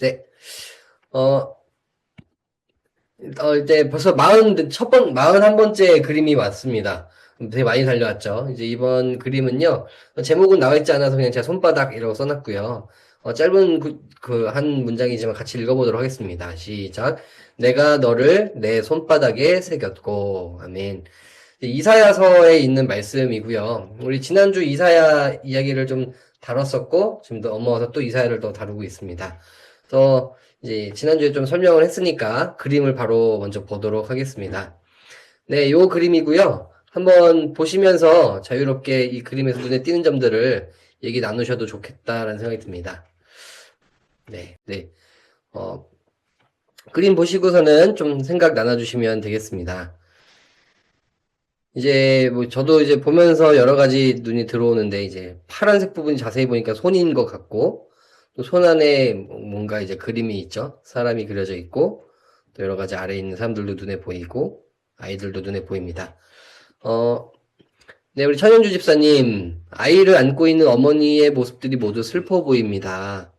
네. 어, 이제 벌써 41번째 그림이 왔습니다. 되게 많이 달려왔죠. 이제 이번 그림은요, 제목은 나와 있지 않아서 그냥 제가 손바닥이라고 써놨고요. 짧은 한 문장이지만 같이 읽어보도록 하겠습니다. 시작. 내가 너를 내 손바닥에 새겼고, 아멘. 이사야서에 있는 말씀이고요. 우리 지난주 이사야 이야기를 좀 다뤘었고, 지금 넘어와서 또 이사야를 더 다루고 있습니다. 그래서 이제 지난주에 좀 설명을 했으니까 그림을 바로 먼저 보도록 하겠습니다. 네, 요 그림이고요. 한번 보시면서 자유롭게 이 그림에서 눈에 띄는 점들을 얘기 나누셔도 좋겠다라는 생각이 듭니다. 네, 네. 그림 보시고서는 좀 생각 나눠주시면 되겠습니다. 이제 뭐 저도 이제 보면서 여러 가지 눈이 들어오는데 이제 파란색 부분이 자세히 보니까 손인 것 같고 또 손 안에 뭔가 이제 그림이 있죠. 사람이 그려져 있고 또 여러 가지 아래에 있는 사람들도 눈에 보이고 아이들도 눈에 보입니다. 어, 네, 우리 천연주 집사님, 아이를 안고 있는 어머니의 모습들이 모두 슬퍼 보입니다.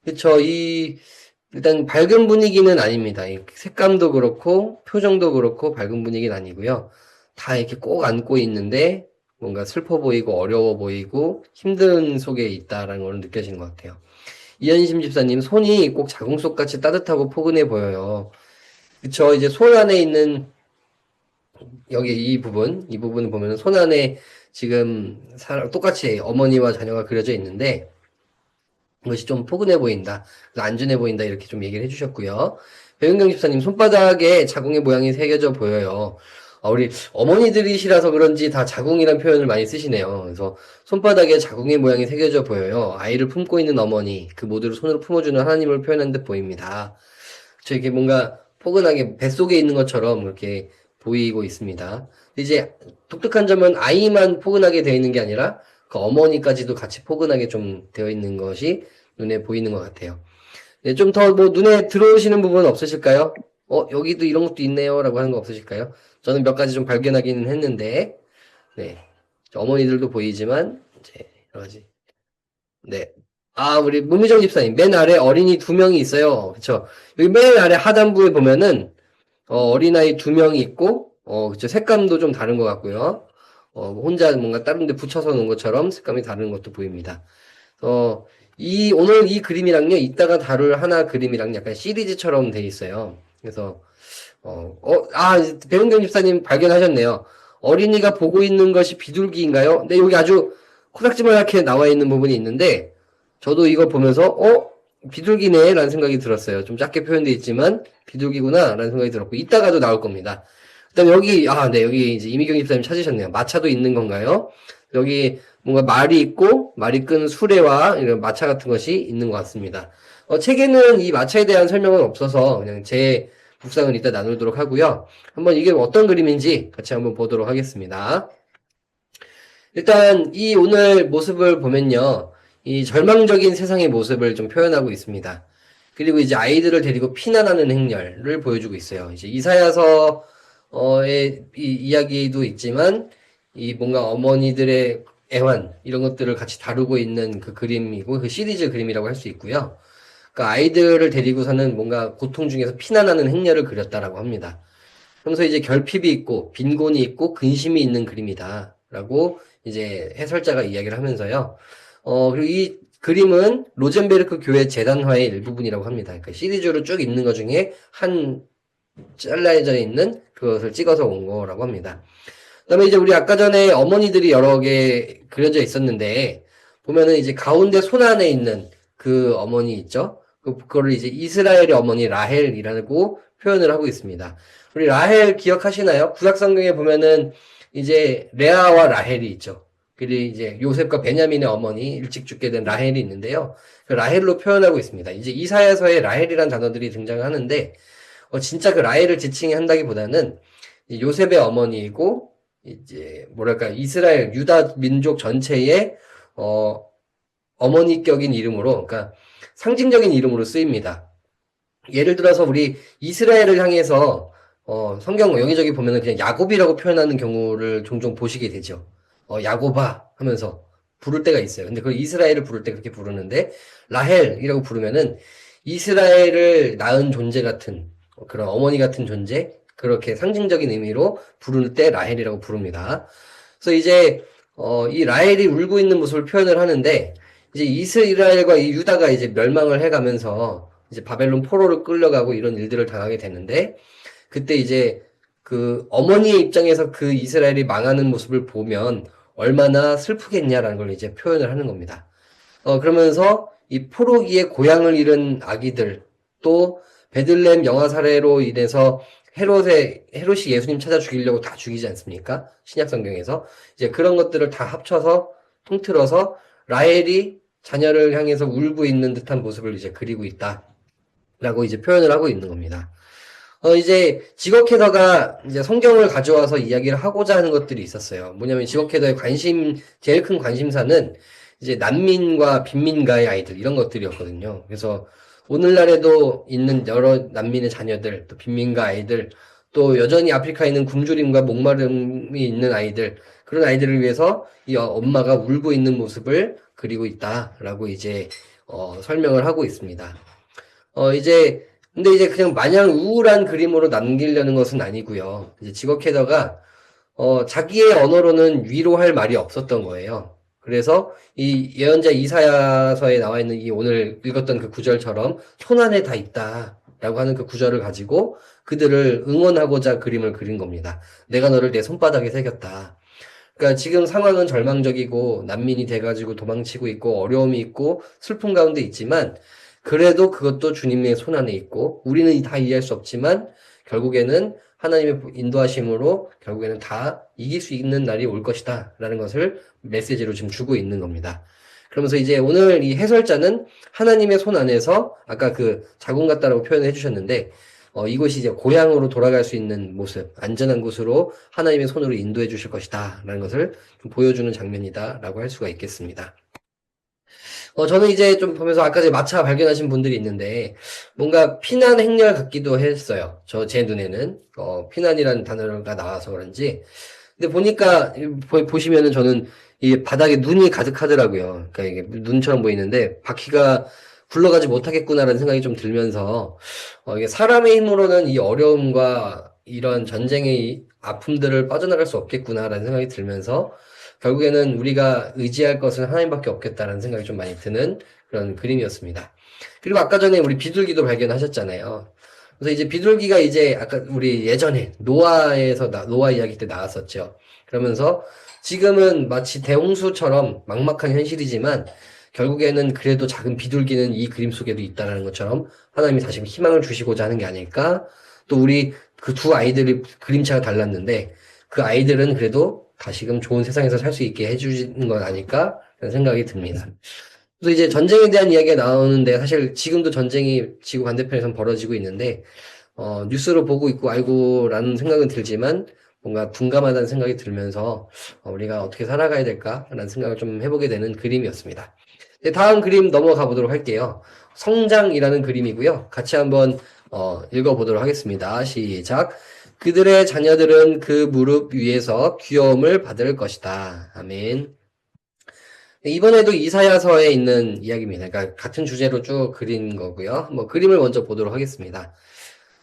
그쵸. 일단 밝은 분위기는 아닙니다. 이 색감도 그렇고, 표정도 그렇고, 밝은 분위기는 아니고요. 다 이렇게 꼭 안고 있는데, 뭔가 슬퍼 보이고, 어려워 보이고, 힘든 속에 있다라는 걸 느껴지는 것 같아요. 이현심 집사님, 손이 꼭 자궁속같이 따뜻하고 포근해 보여요. 그쵸. 이제 손 안에 있는, 여기 이 부분을 보면 손 안에 지금 똑같이 어머니와 자녀가 그려져 있는데, 이것이 좀 포근해 보인다, 안전해 보인다, 이렇게 좀 얘기를 해주셨고요. 배은경 집사님, 손바닥에 자궁의 모양이 새겨져 보여요. 우리 어머니들이시라서 그런지 다 자궁이란 표현을 많이 쓰시네요. 그래서 손바닥에 자궁의 모양이 새겨져 보여요. 아이를 품고 있는 어머니, 그 모두를 손으로 품어주는 하나님을 표현한 듯 보입니다. 저 이렇게 뭔가 포근하게 뱃속에 있는 것처럼 그렇게 보이고 있습니다. 이제 독특한 점은 아이만 포근하게 되어 있는 게 아니라 그 어머니까지도 같이 포근하게 좀 되어 있는 것이 눈에 보이는 것 같아요. 네, 좀 더 뭐 눈에 들어오시는 부분 없으실까요? 여기도 이런 것도 있네요. 라고 하는 거 없으실까요? 저는 몇 가지 좀 발견하기는 했는데, 네. 어머니들도 보이지만, 이제, 여러 가지. 네. 우리 문미정 집사님, 맨 아래 어린이 2명이 있어요. 그쵸? 여기 맨 아래 하단부에 보면은, 어린아이 2명이 있고, 그쵸. 색감도 좀 다른 것 같고요. 혼자 뭔가 다른 데 붙여서 놓은 것처럼 색감이 다른 것도 보입니다. 오늘 이 그림이랑요, 이따가 다룰 하나 그림이랑 약간 시리즈처럼 돼 있어요. 그래서, 배은경 집사님 발견하셨네요. 어린이가 보고 있는 것이 비둘기인가요? 네, 여기 아주 코닥지만하게 나와 있는 부분이 있는데, 저도 이걸 보면서, 비둘기네, 라는 생각이 들었어요. 좀 작게 표현되어 있지만, 비둘기구나, 라는 생각이 들었고, 이따가도 나올 겁니다. 그다음 네, 여기 이제 이미경 집사님 찾으셨네요. 마차도 있는 건가요? 여기 뭔가 말이 있고, 말이 끈 수레와 이런 마차 같은 것이 있는 것 같습니다. 책에는 이 마차에 대한 설명은 없어서, 그냥 제 묵상을 이따 나누도록 하고요. 한번 이게 어떤 그림인지 같이 한번 보도록 하겠습니다. 일단 이 오늘 모습을 보면요. 이 절망적인 세상의 모습을 좀 표현하고 있습니다. 그리고 이제 아이들을 데리고 피난하는 행렬을 보여주고 있어요. 이제 이사야서의 이 이야기도 있지만 이 뭔가 어머니들의 애환 이런 것들을 같이 다루고 있는 그 그림이고 그 시리즈 그림이라고 할 수 있고요. 그러니까 아이들을 데리고서는 뭔가 고통 중에서 피난하는 행렬을 그렸다라고 합니다. 그러면서 이제 결핍이 있고 빈곤이 있고 근심이 있는 그림이다라고 이제 해설자가 이야기를 하면서요. 그리고 이 그림은 로젠베르크 교회 재단화의 일부분이라고 합니다. 그러니까 시리즈로 쭉 있는 것 중에 한 잘라져 있는 그것을 찍어서 온 거라고 합니다. 그다음에 이제 우리 아까 전에 어머니들이 여러 개 그려져 있었는데 보면은 이제 가운데 손 안에 있는 그 어머니 있죠? 그거를 이제 이스라엘의 어머니 라헬이라고 표현을 하고 있습니다. 우리 라헬 기억하시나요? 구약 성경에 보면은 이제 레아와 라헬이 있죠. 그리고 이제 요셉과 베냐민의 어머니 일찍 죽게 된 라헬이 있는데요. 그 라헬로 표현하고 있습니다. 이제 이사야서에 라헬이란 단어들이 등장하는데 진짜 그 라헬을 지칭한다기보다는 요셉의 어머니이고 이제 뭐랄까 이스라엘 유다 민족 전체의 어머니격인 이름으로 그러니까 상징적인 이름으로 쓰입니다. 예를 들어서 우리 이스라엘을 향해서 성경 여기저기 보면은 그냥 야곱이라고 표현하는 경우를 종종 보시게 되죠. 야곱아 하면서 부를 때가 있어요. 근데 그걸 이스라엘을 부를 때 그렇게 부르는데 라헬이라고 부르면은 이스라엘을 낳은 존재 같은 그런 어머니 같은 존재 그렇게 상징적인 의미로 부를 때 라헬이라고 부릅니다. 그래서 이제 이 라헬이 울고 있는 모습을 표현을 하는데 이제 이스라엘과 이 유다가 이제 멸망을 해가면서 이제 바벨론 포로를 끌려가고 이런 일들을 당하게 되는데 그때 이제 그 어머니의 입장에서 그 이스라엘이 망하는 모습을 보면 얼마나 슬프겠냐라는 걸 이제 표현을 하는 겁니다. 그러면서 이 포로기에 고향을 잃은 아기들, 또 베들레헴 영아 사례로 인해서 헤롯이 예수님 찾아 죽이려고 다 죽이지 않습니까? 신약 성경에서. 이제 그런 것들을 다 합쳐서 통틀어서 라헬이 자녀를 향해서 울고 있는 듯한 모습을 이제 그리고 있다. 라고 이제 표현을 하고 있는 겁니다. 이제 직업캐더가 이제 성경을 가져와서 이야기를 하고자 하는 것들이 있었어요. 뭐냐면 직업캐더의 제일 큰 관심사는 이제 난민과 빈민가의 아이들, 이런 것들이었거든요. 그래서 오늘날에도 있는 여러 난민의 자녀들, 또 빈민가 아이들, 또 여전히 아프리카에 있는 굶주림과 목마름이 있는 아이들, 그런 아이들을 위해서 이 엄마가 울고 있는 모습을 그리고 있다라고 이제, 설명을 하고 있습니다. 근데 이제 그냥 마냥 우울한 그림으로 남기려는 것은 아니고요. 이제 직업 캐더가 자기의 언어로는 위로할 말이 없었던 거예요. 그래서 이 예언자 이사야서에 나와 있는 이 오늘 읽었던 그 구절처럼 손 안에 다 있다라고 하는 그 구절을 가지고 그들을 응원하고자 그림을 그린 겁니다. 내가 너를 내 손바닥에 새겼다. 그러니까 지금 상황은 절망적이고 난민이 돼가지고 도망치고 있고 어려움이 있고 슬픔 가운데 있지만 그래도 그것도 주님의 손 안에 있고 우리는 다 이해할 수 없지만 결국에는 하나님의 인도하심으로 결국에는 다 이길 수 있는 날이 올 것이다 라는 것을 메시지로 지금 주고 있는 겁니다. 그러면서 이제 오늘 이 해설자는 하나님의 손 안에서 아까 그 자궁 같다라고 표현을 해주셨는데 이곳이 이제 고향으로 돌아갈 수 있는 모습, 안전한 곳으로 하나님의 손으로 인도해 주실 것이다 라는 것을 좀 보여주는 장면이다 라고 할 수가 있겠습니다. 저는 이제 좀 보면서 아까 전에 마차 발견하신 분들이 있는데, 뭔가 피난 행렬 같기도 했어요. 제 눈에는. 피난이라는 단어가 나와서 그런지. 근데 보니까, 보시면은 저는 이 바닥에 눈이 가득하더라고요. 그러니까 이게 눈처럼 보이는데, 바퀴가 굴러가지 못하겠구나라는 생각이 좀 들면서, 이게 사람의 힘으로는 이 어려움과 이런 전쟁의 아픔들을 빠져나갈 수 없겠구나라는 생각이 들면서, 결국에는 우리가 의지할 것은 하나님밖에 없겠다라는 생각이 좀 많이 드는 그런 그림이었습니다. 그리고 아까 전에 우리 비둘기도 발견하셨잖아요. 그래서 이제 비둘기가 이제 아까 우리 예전에 노아 이야기 때 나왔었죠. 그러면서 지금은 마치 대홍수처럼 막막한 현실이지만 결국에는 그래도 작은 비둘기는 이 그림 속에도 있다라는 것처럼 하나님이 다시 희망을 주시고자 하는 게 아닐까? 또 우리 그 두 아이들이 그림체가 달랐는데 그 아이들은 그래도 다시금 좋은 세상에서 살 수 있게 해주는 건 아닐까? 라는 생각이 듭니다. 그래서 이제 전쟁에 대한 이야기가 나오는데 사실 지금도 전쟁이 지구 반대편에선 벌어지고 있는데 뉴스로 보고 있고 알고라는 생각은 들지만 뭔가 둔감하다는 생각이 들면서 우리가 어떻게 살아가야 될까라는 생각을 좀 해보게 되는 그림이었습니다. 네, 다음 그림 넘어가 보도록 할게요. 성장이라는 그림이고요. 같이 한번 읽어보도록 하겠습니다. 시작. 그들의 자녀들은 그 무릎 위에서 귀여움을 받을 것이다. 아멘. 이번에도 이사야서에 있는 이야기입니다. 그러니까 같은 주제로 쭉 그린 거고요. 뭐 그림을 먼저 보도록 하겠습니다.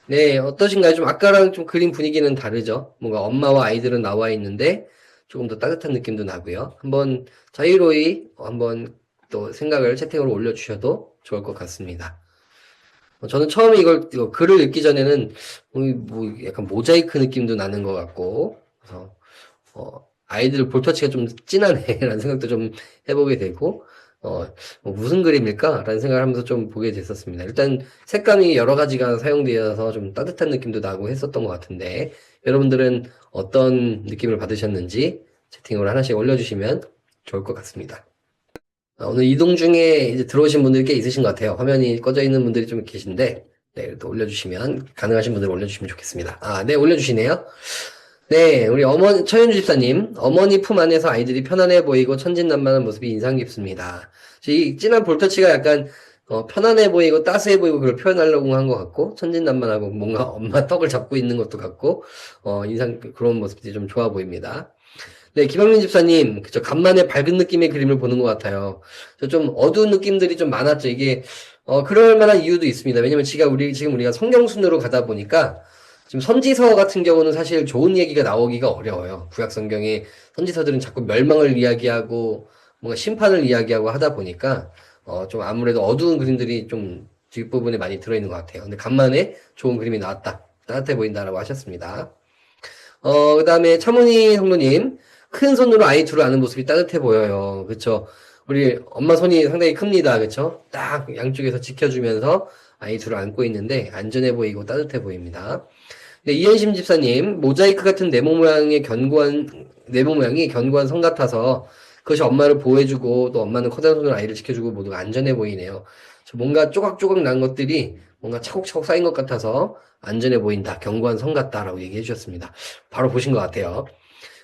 네, 어떠신가요? 좀 아까랑 좀 그림 분위기는 다르죠? 뭔가 엄마와 아이들은 나와 있는데 조금 더 따뜻한 느낌도 나고요. 한번 자유로이 한번 또 생각을 채팅으로 올려주셔도 좋을 것 같습니다. 저는 처음에 이거 글을 읽기 전에는 뭐 약간 모자이크 느낌도 나는 것 같고 그래서 아이들 볼터치가 좀 진하네라는 생각도 좀 해보게 되고 뭐 무슨 그림일까라는 생각을 하면서 좀 보게 됐었습니다. 일단 색감이 여러 가지가 사용되어서 좀 따뜻한 느낌도 나고 했었던 것 같은데 여러분들은 어떤 느낌을 받으셨는지 채팅으로 하나씩 올려주시면 좋을 것 같습니다. 오늘 이동 중에 이제 들어오신 분들이 꽤 있으신 것 같아요. 화면이 꺼져 있는 분들이 좀 계신데, 네, 또 올려주시면, 가능하신 분들 올려주시면 좋겠습니다. 네, 올려주시네요. 네, 우리 천현주 집사님, 어머니 품 안에서 아이들이 편안해 보이고 천진난만한 모습이 인상 깊습니다. 이 진한 볼터치가 약간, 편안해 보이고 따스해 보이고 그걸 표현하려고 한 것 같고, 천진난만하고 뭔가 엄마 턱을 잡고 있는 것도 같고, 그런 모습들이 좀 좋아 보입니다. 네, 김학민 집사님, 그쵸. 간만에 밝은 느낌의 그림을 보는 것 같아요. 좀 어두운 느낌들이 좀 많았죠. 이게, 그럴 만한 이유도 있습니다. 왜냐면 지금 우리가 성경순으로 가다 보니까 지금 선지서 같은 경우는 사실 좋은 얘기가 나오기가 어려워요. 구약 성경의 선지서들은 자꾸 멸망을 이야기하고 뭔가 심판을 이야기하고 하다 보니까 좀 아무래도 어두운 그림들이 좀 뒷부분에 많이 들어있는 것 같아요. 근데 간만에 좋은 그림이 나왔다. 따뜻해 보인다라고 하셨습니다. 그다음에 차문희 성도님, 큰 손으로 아이 둘을 안는 모습이 따뜻해 보여요. 그쵸? 우리 엄마 손이 상당히 큽니다. 그쵸? 딱 양쪽에서 지켜주면서 아이 둘을 안고 있는데 안전해 보이고 따뜻해 보입니다. 네, 이현심 집사님, 모자이크 같은 네모 모양이 견고한 성 같아서 그것이 엄마를 보호해주고 또 엄마는 커다란 손으로 아이를 지켜주고 모두가 안전해 보이네요. 뭔가 조각조각 난 것들이 뭔가 차곡차곡 쌓인 것 같아서 안전해 보인다. 견고한 성 같다라고 얘기해 주셨습니다. 바로 보신 것 같아요.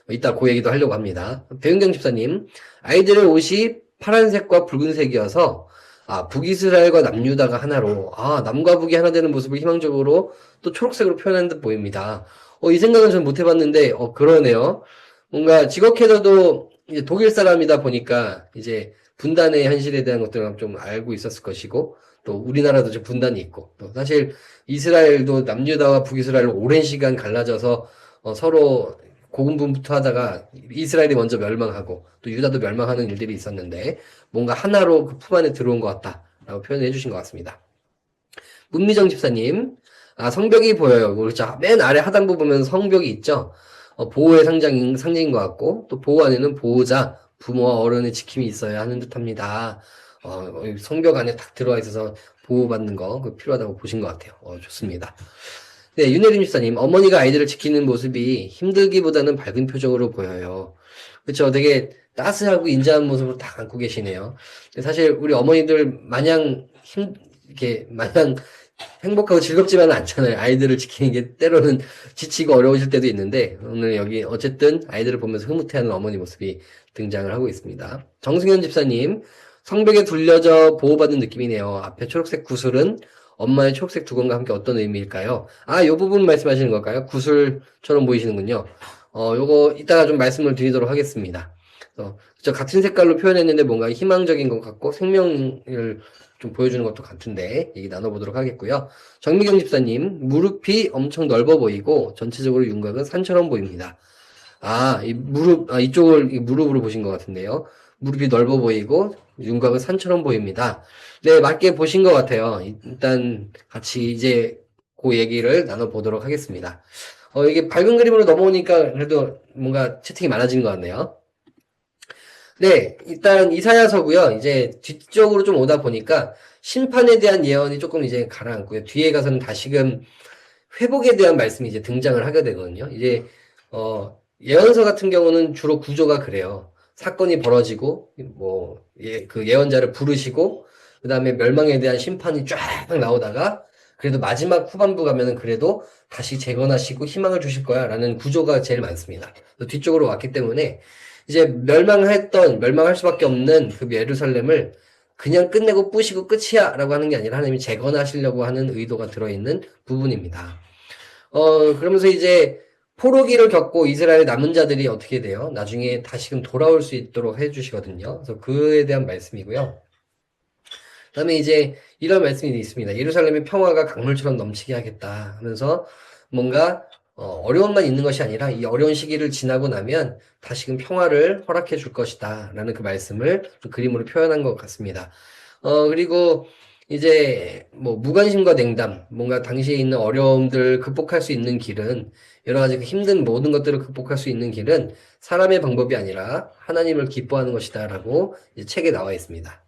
이따 그 얘기도 하려고 합니다. 배은경 집사님, 아이들의 옷이 파란색과 붉은색이어서 북이스라엘과 남유다가 하나로 남과 북이 하나 되는 모습을 희망적으로 또 초록색으로 표현한 듯 보입니다. 이 생각은 전 못 해봤는데 그러네요. 뭔가 지거캐더도 이제 독일 사람이다 보니까 이제 분단의 현실에 대한 것들을 좀 알고 있었을 것이고 또 우리나라도 좀 분단이 있고 또 사실 이스라엘도 남유다와 북이스라엘로 오랜 시간 갈라져서 서로 고군분투하다가 이스라엘이 먼저 멸망하고 또 유다도 멸망하는 일들이 있었는데 뭔가 하나로 그 품 안에 들어온 것 같다라고 표현해 주신 것 같습니다. 문미정 집사님, 성벽이 보여요. 그렇죠. 맨 아래 하단부 보면 성벽이 있죠. 보호의 상징인 것 같고 또 보호 안에는 보호자, 부모와 어른의 지킴이 있어야 하는 듯합니다. 성벽 안에 딱 들어와 있어서 보호받는 거 필요하다고 보신 것 같아요. 좋습니다. 네, 윤혜림 집사님, 어머니가 아이들을 지키는 모습이 힘들기보다는 밝은 표정으로 보여요. 그쵸? 되게 따스하고 인자한 모습으로 딱 안고 계시네요. 사실 우리 어머니들 이렇게 마냥 행복하고 즐겁지만은 않잖아요. 아이들을 지키는 게 때로는 지치고 어려우실 때도 있는데 오늘 여기 어쨌든 아이들을 보면서 흐뭇해하는 어머니 모습이 등장을 하고 있습니다. 정승현 집사님, 성벽에 둘려져 보호받는 느낌이네요. 앞에 초록색 구슬은 엄마의 초록색 두건과 함께 어떤 의미일까요? 요 부분 말씀하시는 걸까요? 구슬처럼 보이시는군요. 요거 이따가 좀 말씀을 드리도록 하겠습니다. 저 같은 색깔로 표현했는데 뭔가 희망적인 것 같고 생명을 좀 보여주는 것도 같은데 얘기 나눠보도록 하겠고요. 정미경 집사님, 무릎이 엄청 넓어 보이고 전체적으로 윤곽은 산처럼 보입니다. 이쪽을 무릎으로 보신 것 같은데요. 무릎이 넓어 보이고 윤곽은 산처럼 보입니다. 네, 맞게 보신 것 같아요. 일단 같이 이제 그 얘기를 나눠보도록 하겠습니다. 이게 밝은 그림으로 넘어오니까 그래도 뭔가 채팅이 많아진 것 같네요. 네, 일단 이사야서고요. 이제 뒤쪽으로 좀 오다 보니까 심판에 대한 예언이 조금 이제 가라앉고요. 뒤에 가서는 다시금 회복에 대한 말씀이 이제 등장을 하게 되거든요. 이제 예언서 같은 경우는 주로 구조가 그래요. 사건이 벌어지고 그 예언자를 부르시고 그다음에 멸망에 대한 심판이 쫙 나오다가 그래도 마지막 후반부 가면은 그래도 다시 재건하시고 희망을 주실 거야라는 구조가 제일 많습니다. 뒤쪽으로 왔기 때문에 이제 멸망할 수밖에 없는 그 예루살렘을 그냥 끝내고 부시고 끝이야라고 하는 게 아니라 하나님이 재건하시려고 하는 의도가 들어있는 부분입니다. 그러면서 이제 포로기를 겪고 이스라엘 남은 자들이 어떻게 돼요? 나중에 다시금 돌아올 수 있도록 해주시거든요. 그래서 그에 대한 말씀이고요. 그다음에 이제 이런 말씀이 있습니다. 예루살렘의 평화가 강물처럼 넘치게 하겠다 하면서 뭔가 어려움만 있는 것이 아니라 이 어려운 시기를 지나고 나면 다시금 평화를 허락해 줄 것이다 라는 그 말씀을 좀 그림으로 표현한 것 같습니다. 그리고 이제 무관심과 냉담, 뭔가 당시에 있는 어려움들 극복할 수 있는 길은 여러 가지 그 힘든 모든 것들을 극복할 수 있는 길은 사람의 방법이 아니라 하나님을 기뻐하는 것이다라고 이제 책에 나와 있습니다.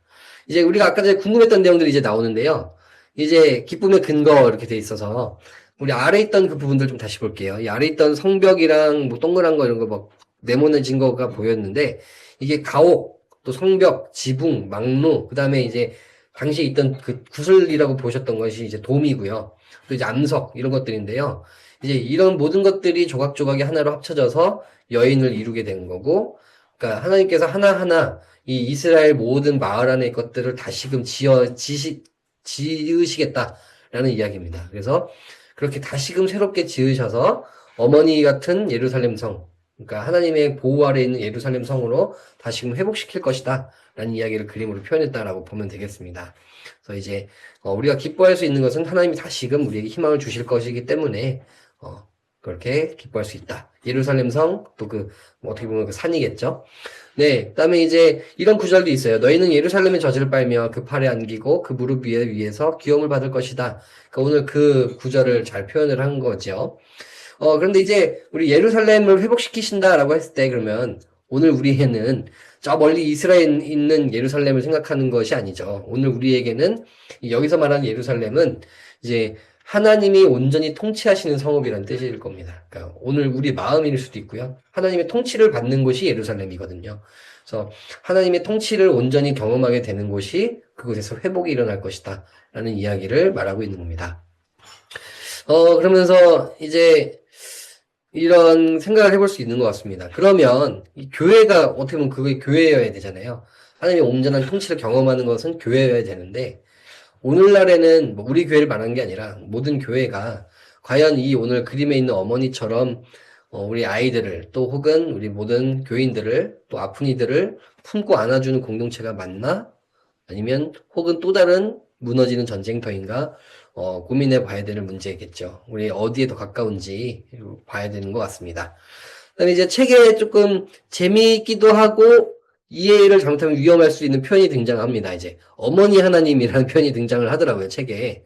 이제 우리가 아까 전에 궁금했던 내용들이 이제 나오는데요. 이제 기쁨의 근거 이렇게 돼 있어서 우리 아래 있던 그 부분들 좀 다시 볼게요. 이 아래 있던 성벽이랑 동그란 거 이런 거 네모내진 거가 보였는데 이게 가옥, 또 성벽, 지붕, 망루, 그 다음에 이제 당시에 있던 그 구슬이라고 보셨던 것이 이제 돔이고요. 또 이제 암석 이런 것들인데요. 이제 이런 모든 것들이 조각조각이 하나로 합쳐져서 여인을 이루게 된 거고, 그러니까 하나님께서 하나하나 이 이스라엘 모든 마을 안의 것들을 다시금 지으시겠다라는 이야기입니다. 그래서 그렇게 다시금 새롭게 지으셔서 어머니 같은 예루살렘 성, 그러니까 하나님의 보호 아래 있는 예루살렘 성으로 다시금 회복시킬 것이다. 라는 이야기를 그림으로 표현했다라고 보면 되겠습니다. 그래서 이제 우리가 기뻐할 수 있는 것은 하나님이 다시금 우리에게 희망을 주실 것이기 때문에 그렇게 기뻐할 수 있다. 예루살렘 성, 또 어떻게 보면 그 산이겠죠. 네, 그다음에 이제 이런 구절도 있어요. 너희는 예루살렘의 저주를 빨며 그 팔에 안기고 그 무릎 위에서 귀염을 받을 것이다. 그러니까 오늘 그 구절을 잘 표현을 한 거죠. 그런데 이제 우리 예루살렘을 회복시키신다라고 했을 때 그러면 오늘 우리에는 저 멀리 이스라엘에 있는 예루살렘을 생각하는 것이 아니죠. 오늘 우리에게는 여기서 말하는 예루살렘은 이제 하나님이 온전히 통치하시는 성읍이라는 뜻일 겁니다. 그러니까 오늘 우리 마음일 수도 있고요. 하나님의 통치를 받는 곳이 예루살렘이거든요. 그래서 하나님의 통치를 온전히 경험하게 되는 곳이 그곳에서 회복이 일어날 것이다. 라는 이야기를 말하고 있는 겁니다. 그러면서 이제 이런 생각을 해볼 수 있는 것 같습니다. 그러면 이 교회가 어떻게 보면 그게 교회여야 되잖아요. 하나님의 온전한 통치를 경험하는 것은 교회여야 되는데 오늘날에는 뭐 우리 교회를 말하는 게 아니라 모든 교회가 과연 이 오늘 그림에 있는 어머니처럼 우리 아이들을 또 혹은 우리 모든 교인들을 또 아픈 이들을 품고 안아주는 공동체가 맞나? 아니면 혹은 또 다른 무너지는 전쟁터인가? 고민해 봐야 되는 문제겠죠. 우리 어디에 더 가까운지 봐야 되는 것 같습니다. 그다음에 이제 책에 조금 재미있기도 하고 이해를 잘못하면 위험할 수 있는 표현이 등장합니다. 이제 어머니 하나님이라는 표현이 등장을 하더라고요, 책에.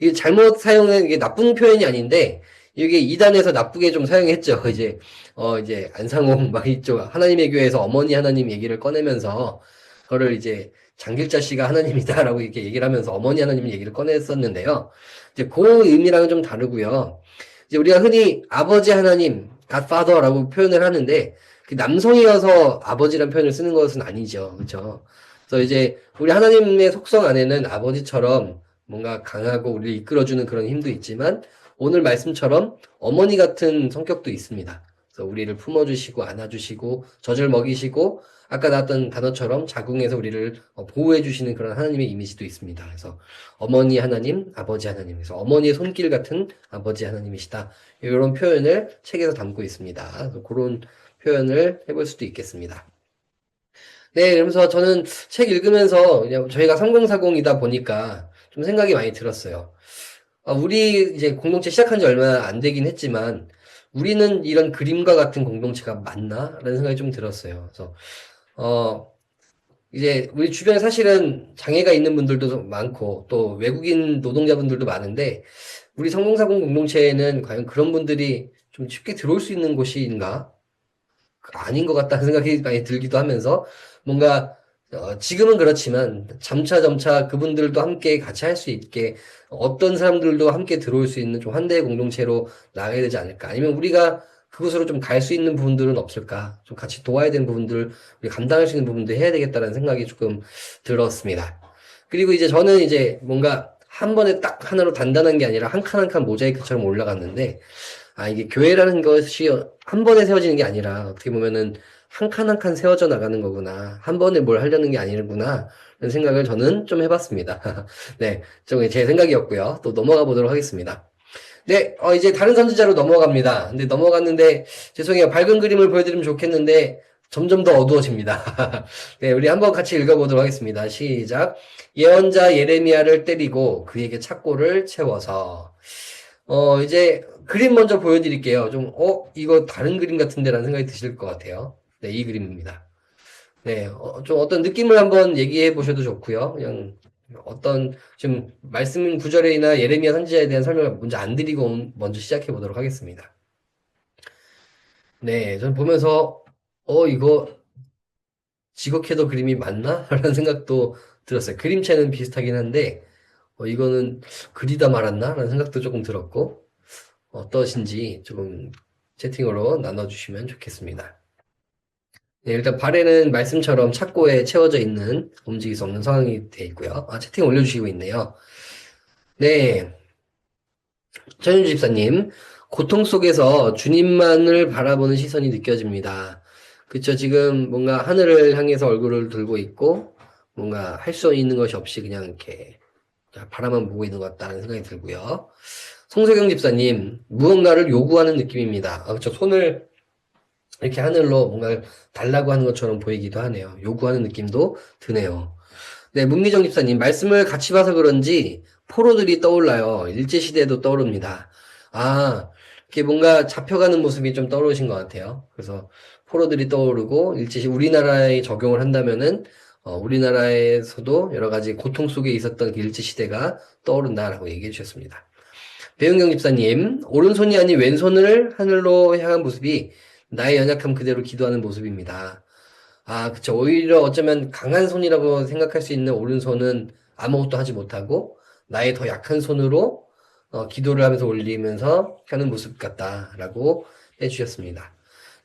이게 잘못 사용한 이게 나쁜 표현이 아닌데 이게 이단에서 나쁘게 좀 사용했죠. 이제 안상홍 막 이쪽 하나님의 교회에서 어머니 하나님 얘기를 꺼내면서 그거를 이제 장길자 씨가 하나님이다라고 이렇게 얘기를 하면서 어머니 하나님 얘기를 꺼냈었는데요. 이제 그 의미랑은 좀 다르고요. 이제 우리가 흔히 아버지 하나님, Godfather라고 표현을 하는데 그 남성이어서 아버지란 표현을 쓰는 것은 아니죠. 그렇죠? 그래서 이제 우리 하나님의 속성 안에는 아버지처럼 뭔가 강하고 우리를 이끌어주는 그런 힘도 있지만 오늘 말씀처럼 어머니 같은 성격도 있습니다. 그래서 우리를 품어주시고 안아주시고 젖을 먹이시고 아까 나왔던 단어처럼 자궁에서 우리를 보호해 주시는 그런 하나님의 이미지도 있습니다. 그래서 어머니 하나님, 아버지 하나님. 그래서 어머니의 손길 같은 아버지 하나님이시다. 이런 표현을 책에서 담고 있습니다. 그래서 그런 표현을 해볼 수도 있겠습니다. 네, 그러면서 저는 책 읽으면서 그냥 저희가 3040이다 보니까 좀 생각이 많이 들었어요. 우리 이제 공동체 시작한 지 얼마 안 되긴 했지만 우리는 이런 그림과 같은 공동체가 맞나? 라는 생각이 좀 들었어요. 그래서 이제 우리 주변에 사실은 장애가 있는 분들도 많고 또 외국인 노동자분들도 많은데 우리 성공사공 공동체에는 과연 그런 분들이 좀 쉽게 들어올 수 있는 곳인가? 아닌 것 같다는 생각이 많이 들기도 하면서 뭔가 지금은 그렇지만 점차 그분들도 함께 같이 할 수 있게 어떤 사람들도 함께 들어올 수 있는 좀 환대의 공동체로 나가야 되지 않을까? 아니면 우리가 그곳으로 좀 갈 수 있는 부분들은 없을까? 좀 같이 도와야 되는 부분들, 우리 감당할 수 있는 부분들 해야 되겠다라는 생각이 조금 들었습니다. 그리고 이제 저는 이제 뭔가 한 번에 딱 하나로 단단한 게 아니라 한 칸 한 칸 모자이크처럼 올라갔는데 이게 교회라는 것이 한 번에 세워지는 게 아니라 어떻게 보면은 한 칸 한 칸 세워져 나가는 거구나. 한 번에 뭘 하려는 게 아니구나. 라는 생각을 저는 좀 해봤습니다. 네. 좀 제 생각이었고요. 또 넘어가 보도록 하겠습니다. 네. 이제 다른 선지자로 넘어갑니다. 근데 넘어갔는데, 죄송해요. 밝은 그림을 보여드리면 좋겠는데, 점점 더 어두워집니다. 네. 우리 한번 같이 읽어보도록 하겠습니다. 시작. 예언자 예레미야를 때리고 그에게 착고를 채워서. 이제 그림 먼저 보여드릴게요. 좀, 이거 다른 그림 같은데라는 생각이 드실 것 같아요. 네, 이 그림입니다. 네, 좀 어떤 느낌을 한번 얘기해 보셔도 좋고요. 그냥 지금 말씀 구절이나 예레미야 선지자에 대한 설명을 먼저 안 드리고 먼저 시작해 보도록 하겠습니다. 네, 전 보면서, 이거 지각해도 그림이 맞나? 라는 생각도 들었어요. 그림체는 비슷하긴 한데, 이거는 그리다 말았나? 라는 생각도 조금 들었고, 어떠신지 조금 채팅으로 나눠주시면 좋겠습니다. 네, 일단 발에는 말씀처럼 착고에 채워져 있는 움직일 수 없는 상황이 되어 있고요. 채팅 올려주시고 있네요. 네, 전윤주 집사님, 고통 속에서 주님만을 바라보는 시선이 느껴집니다. 그쵸, 지금 뭔가 하늘을 향해서 얼굴을 들고 있고, 뭔가 할 수 있는 것이 없이 그냥 이렇게 바라만 보고 있는 것 같다는 생각이 들고요. 송세경 집사님, 무언가를 요구하는 느낌입니다. 그쵸, 손을 이렇게 하늘로 뭔가 달라고 하는 것처럼 보이기도 하네요. 요구하는 느낌도 드네요. 네, 문미정 집사님, 말씀을 같이 봐서 그런지 포로들이 떠올라요. 일제시대도 떠오릅니다. 아, 이렇게 뭔가 잡혀가는 모습이 좀 떠오르신 것 같아요. 그래서 포로들이 떠오르고, 우리나라에 적용을 한다면은, 우리나라에서도 여러 가지 고통 속에 있었던 그 일제시대가 떠오른다라고 얘기해 주셨습니다. 배은경 집사님, 오른손이 아닌 왼손을 하늘로 향한 모습이 나의 연약함 그대로 기도하는 모습입니다. 아, 그쵸. 오히려 어쩌면 강한 손이라고 생각할 수 있는 오른손은 아무것도 하지 못하고 나의 더 약한 손으로 기도를 하면서 올리면서 하는 모습 같다라고 해주셨습니다.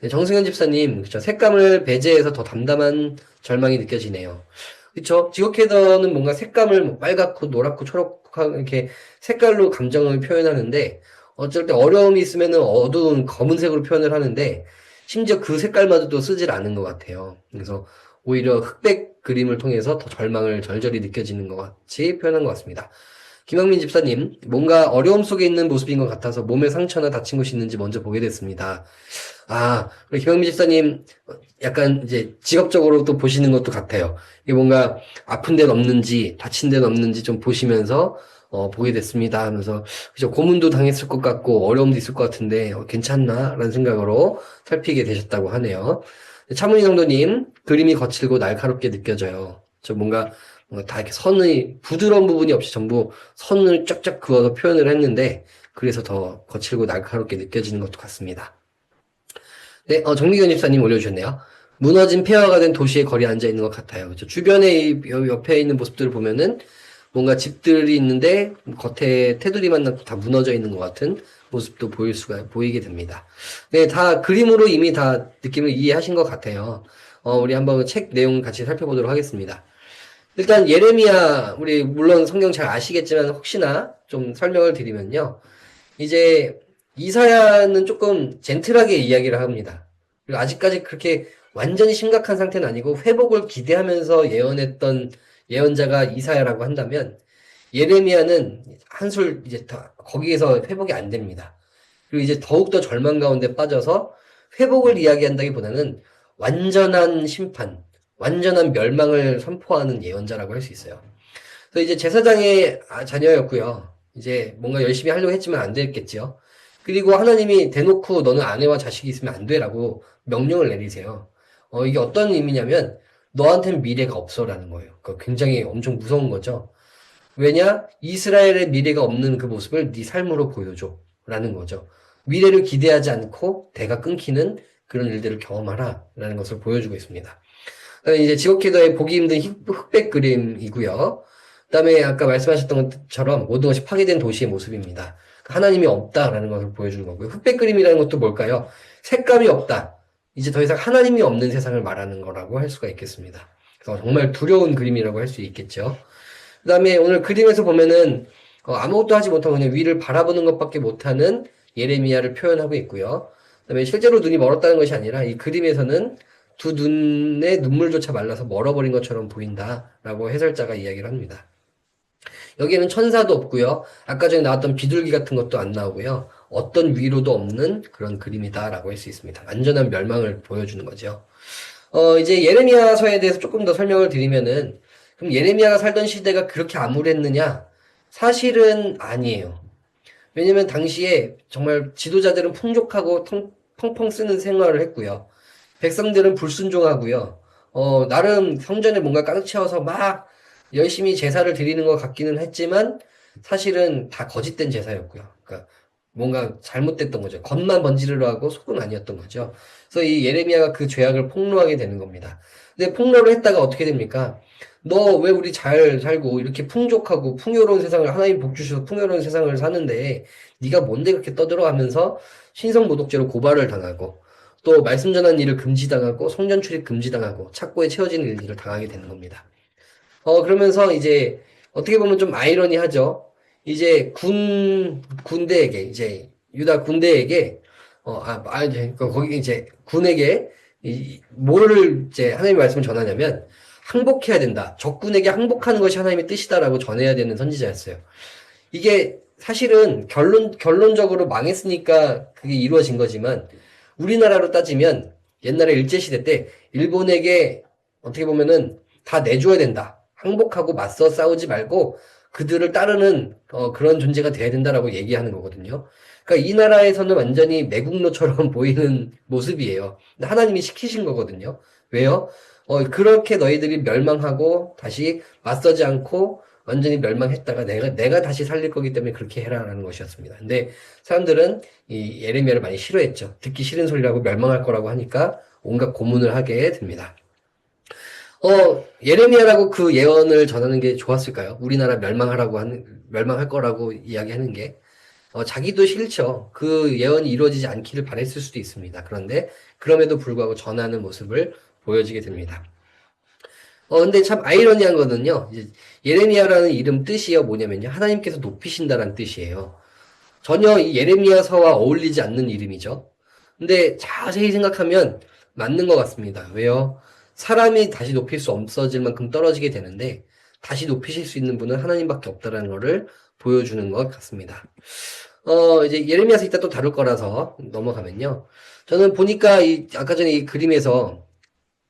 네, 정승현 집사님, 그쵸. 색감을 배제해서 더 담담한 절망이 느껴지네요. 그쵸. 지옥헤더는 뭔가 색감을 뭐 빨갛고 노랗고 초록하고 이렇게 색깔로 감정을 표현하는데 어쩔 때 어려움이 있으면은 어두운 검은색으로 표현을 하는데 심지어 그 색깔마저도 쓰질 않은 것 같아요. 그래서 오히려 흑백 그림을 통해서 더 절망을 절절히 느껴지는 것 같이 표현한 것 같습니다. 김학민 집사님, 뭔가 어려움 속에 있는 모습인 것 같아서 몸에 상처나 다친 곳이 있는지 먼저 보게 됐습니다. 아, 우리 김학민 집사님, 약간 이제 직업적으로 또 보시는 것도 같아요. 이게 뭔가 아픈 데는 없는지, 다친 데는 없는지 좀 보시면서, 보게 됐습니다 하면서, 그죠. 고문도 당했을 것 같고, 어려움도 있을 것 같은데, 괜찮나? 라는 생각으로 살피게 되셨다고 하네요. 차문희 성도님, 그림이 거칠고 날카롭게 느껴져요. 뭔가 다 이렇게 선의, 부드러운 부분이 없이 전부 선을 쫙쫙 그어서 표현을 했는데, 그래서 더 거칠고 날카롭게 느껴지는 것도 같습니다. 네, 정미경 집사님 올려주셨네요. 무너진 폐허가 된 도시의 거리에 앉아 있는 것 같아요. 그렇죠? 주변에 옆에 있는 모습들을 보면은 뭔가 집들이 있는데 겉에 테두리만 남고 다 무너져 있는 것 같은 모습도 보이게 됩니다. 네, 다 그림으로 이미 다 느낌을 이해하신 것 같아요. 우리 한번 책 내용 같이 살펴보도록 하겠습니다. 일단 예레미야, 우리 물론 성경 잘 아시겠지만 혹시나 좀 설명을 드리면요. 이제 이사야는 조금 젠틀하게 이야기를 합니다. 그리고 아직까지 그렇게 완전히 심각한 상태는 아니고 회복을 기대하면서 예언했던 예언자가 이사야라고 한다면 예레미야는 한술 이제 거기에서 회복이 안 됩니다. 그리고 이제 더욱더 절망 가운데 빠져서 회복을 이야기한다기보다는 완전한 심판, 완전한 멸망을 선포하는 예언자라고 할 수 있어요. 그래서 이제 제사장의 자녀였고요. 이제 뭔가 열심히 하려고 했지만 안 됐겠죠. 그리고 하나님이 대놓고 너는 아내와 자식이 있으면 안 돼라고 명령을 내리세요. 이게 어떤 의미냐면 너한테는 미래가 없어라는 거예요. 굉장히 엄청 무서운 거죠. 왜냐? 이스라엘의 미래가 없는 그 모습을 네 삶으로 보여줘. 라는 거죠. 미래를 기대하지 않고 대가 끊기는 그런 일들을 경험하라. 라는 것을 보여주고 있습니다. 이제 지옥기도의 보기 힘든 흑백 그림이고요. 그다음에 아까 말씀하셨던 것처럼 모든 것이 파괴된 도시의 모습입니다. 하나님이 없다라는 것을 보여주는 거고요. 흑백 그림이라는 것도 뭘까요? 색감이 없다. 이제 더 이상 하나님이 없는 세상을 말하는 거라고 할 수가 있겠습니다. 그래서 정말 두려운 그림이라고 할 수 있겠죠. 그다음에 오늘 그림에서 보면은 아무것도 하지 못하고 그냥 위를 바라보는 것밖에 못하는 예레미야를 표현하고 있고요. 그다음에 실제로 눈이 멀었다는 것이 아니라 이 그림에서는 두 눈의 눈물조차 말라서 멀어버린 것처럼 보인다라고 해설자가 이야기를 합니다. 여기에는 천사도 없고요. 아까 전에 나왔던 비둘기 같은 것도 안 나오고요. 어떤 위로도 없는 그런 그림이다라고 할 수 있습니다. 완전한 멸망을 보여주는 거죠. 이제 예레미야서에 대해서 조금 더 설명을 드리면은 그럼 예레미야가 살던 시대가 그렇게 암울했느냐? 사실은 아니에요. 왜냐면 당시에 정말 지도자들은 풍족하고 펑펑 쓰는 생활을 했고요. 백성들은 불순종하고요. 나름 성전에 뭔가 가득 채워서 막 열심히 제사를 드리는 것 같기는 했지만 사실은 다 거짓된 제사였고요. 그러니까 뭔가 잘못됐던 거죠. 겉만 번지르르 하고 속은 아니었던 거죠. 그래서 이 예레미야가 그 죄악을 폭로하게 되는 겁니다. 근데 폭로를 했다가 어떻게 됩니까? 너 왜 우리 잘 살고 이렇게 풍족하고 풍요로운 세상을 하나님 복 주셔서 풍요로운 세상을 사는데 네가 뭔데 그렇게 떠들어 하면서 신성모독죄로 고발을 당하고 또 말씀 전하는 일을 금지당하고 성전 출입 금지당하고 착고에 채워지는 일들을 당하게 되는 겁니다. 그러면서 이제 어떻게 보면 좀 아이러니하죠. 이제 군대에게 이제 유다 군대에게 이제 거기 이제 군에게 뭐를 이제 하나님의 말씀을 전하냐면 항복해야 된다. 적군에게 항복하는 것이 하나님의 뜻이다라고 전해야 되는 선지자였어요. 이게 사실은 결론적으로 망했으니까 그게 이루어진 거지만 우리나라로 따지면 옛날에 일제시대 때 일본에게 어떻게 보면은 다 내줘야 된다. 항복하고 맞서 싸우지 말고 그들을 따르는 그런 존재가 돼야 된다라고 얘기하는 거거든요. 그러니까 이 나라에서는 완전히 매국노처럼 보이는 모습이에요. 근데 하나님이 시키신 거거든요. 왜요? 그렇게 너희들이 멸망하고 다시 맞서지 않고 완전히 멸망했다가 내가 다시 살릴 거기 때문에 그렇게 해라라는 것이었습니다. 근데 사람들은 이 예레미야를 많이 싫어했죠. 듣기 싫은 소리라고 멸망할 거라고 하니까 온갖 고문을 하게 됩니다. 예레미야라고 그 예언을 전하는 게 좋았을까요? 우리나라 멸망할 거라고 이야기하는 게. 자기도 싫죠. 그 예언이 이루어지지 않기를 바랬을 수도 있습니다. 그런데 그럼에도 불구하고 전하는 모습을 보여지게 됩니다. 근데 참 아이러니한 거는요. 이제 예레미야라는 이름 뜻이요 뭐냐면요. 하나님께서 높이신다는 뜻이에요. 전혀 이 예레미야서와 어울리지 않는 이름이죠. 근데 자세히 생각하면 맞는 것 같습니다. 왜요? 사람이 다시 높일 수 없어질 만큼 떨어지게 되는데 다시 높이실 수 있는 분은 하나님밖에 없다라는 것을 보여주는 것 같습니다. 이제 예레미야서 이따 또 다룰 거라서 넘어가면요. 저는 보니까 아까 전에 이 그림에서